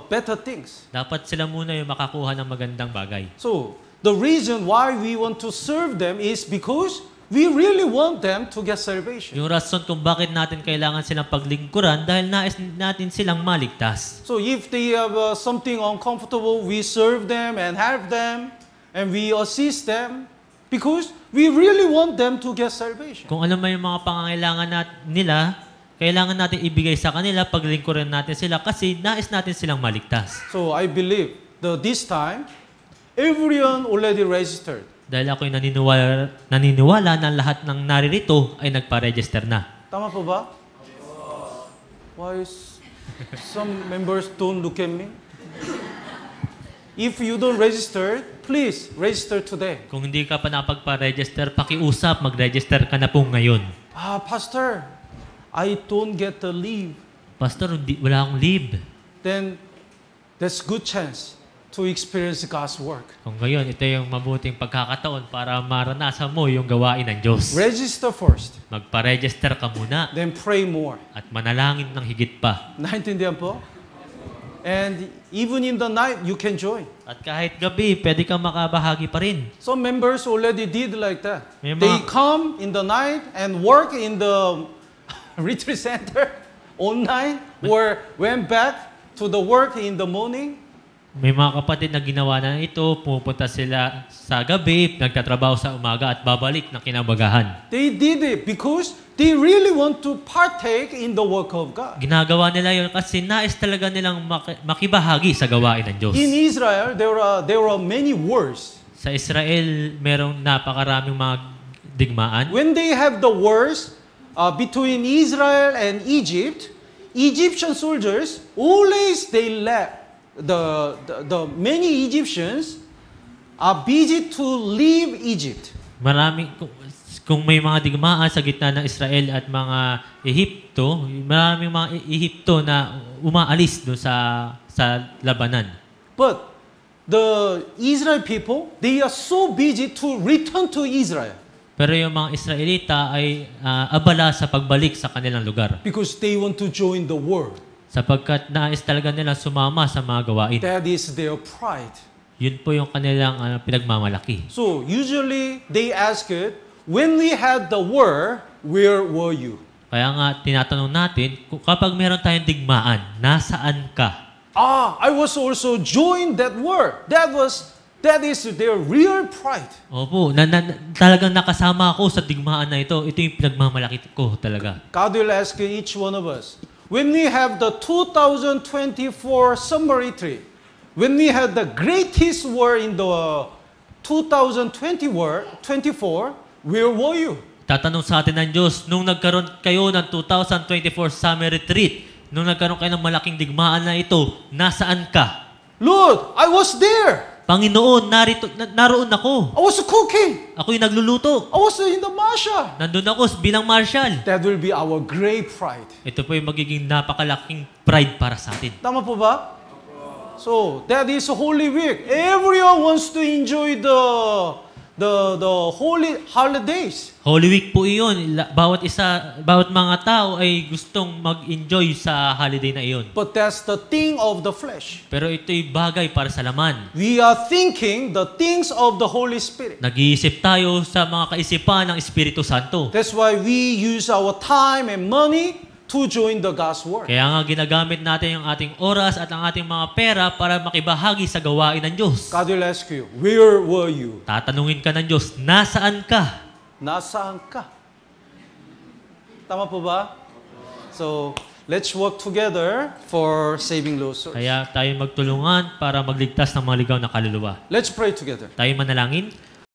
better things. Dapat sila muna yung makakuha ng magandang bagay. So, the reason why we want to serve them is because we really want them to get salvation. Yung rason kung bakit natin kailangan silang paglingkuran dahil nais natin silang maligtas. So, if they have something uncomfortable, we serve them and help them and we assist them because we really want them to get salvation. Kung ano man yung mga pangangailangan nila, kailangan natin ibigay sa kanila, paglingkuran natin sila kasi nais natin silang maligtas. So, I believe that this time, everyone already registered. Dahil ako'y naniniwala na lahat ng naririto ay nagpa-register na. Tama po ba? Why some members don't look at me? If you don't register, please register today. Kung hindi ka pa nakapagpa-register, pakiusap, mag-register ka na po ngayon. Pastor, I don't get the leave. Pastor, wala akong leave. Then, that's good chance to experience God's work. Kung ngayon, ito yung mabuting pagkakataon para maranasan mo yung gawain ng Diyos. Register first. Magpa-register ka muna Then pray more. at manalangin ng higit pa. Naintindihan po? And even in the night, you can join. At kahit gabi, pwede kang makabahagi pa rin. Some members already did like that. May They mga- come in the night and work in the retreat center online or went back to the work in the morning. May mga kapatid na ginawa na ito, pupunta sila sa gabi, nagtatrabaho sa umaga at babalik ng kinabagahan. They did it because they really want to partake in the work of God. Ginagawa nila yun kasi nais talaga nilang makibahagi sa gawain ng Diyos. In Israel, there are many wars. Sa Israel, merong napakaraming mga digmaan. When they have the wars between Israel and Egypt, Egyptian soldiers always they left. The many Egyptians are busy to leave Egypt. Kung may mga digmaan sa gitna ng Israel at mga Ehipto, maraming mga Ehipto na umaalis doon sa labanan. But the Israel people, they are so busy to return to Israel Pero yung mga Israelita ay abala sa pagbalik sa kanilang lugar. because they want to join the war. Sapagkat nais talaga nila sumama sa mga gawain. That is their pride. Yun po yung kanilang pinagmamalaki. So usually they ask it, when we had the war, where were you? Kaya nga tinatanong natin, kapag meron tayong digmaan, nasaan ka? I was also joined that war. That is their real pride. Opo, talagang nakasama ako sa digmaan na ito. Ito yung pinagmamalaki ko talaga. God will ask each one of us, when we have the 2024 summer retreat, when we had the greatest war in the 2024, where were you? Tatanong sa atin ng Diyos, nung nagkaroon kayo ng 2024 summer retreat, nung nagkaroon kayo ng malaking digmaan na ito, nasaan ka? Lord, I was there. Panginoon, naroon ako. I was cooking. Ako'y nagluluto. I was in the marshal. Nandun ako bilang marshal. That will be our great pride. Ito po yung magiging napakalaking pride para sa atin. Tama po ba? So, that is Holy Week. Everyone wants to enjoy the holy holidays. Holy Week po iyon. Bawat mga tao ay gustong mag-enjoy sa holiday na iyon. But that's the thing of the flesh. Pero ito'y bagay para sa laman. We are thinking the things of the Holy Spirit. Nag-iisip tayo sa mga kaisipan ng Espiritu Santo. That's why we use our time and money to join the God's work. Kaya nga ginagamit natin yung ating oras at ang ating mga pera para makibahagi sa gawain ng Diyos. God will ask you, where were you? Tatanungin ka ng Diyos, nasaan ka? Nasaan ka? Tama po ba? So, let's work together for saving lost souls. Kaya tayo magtulungan para magligtas ng mga ligaw na kaluluwa. Let's pray together. Tayo manalangin.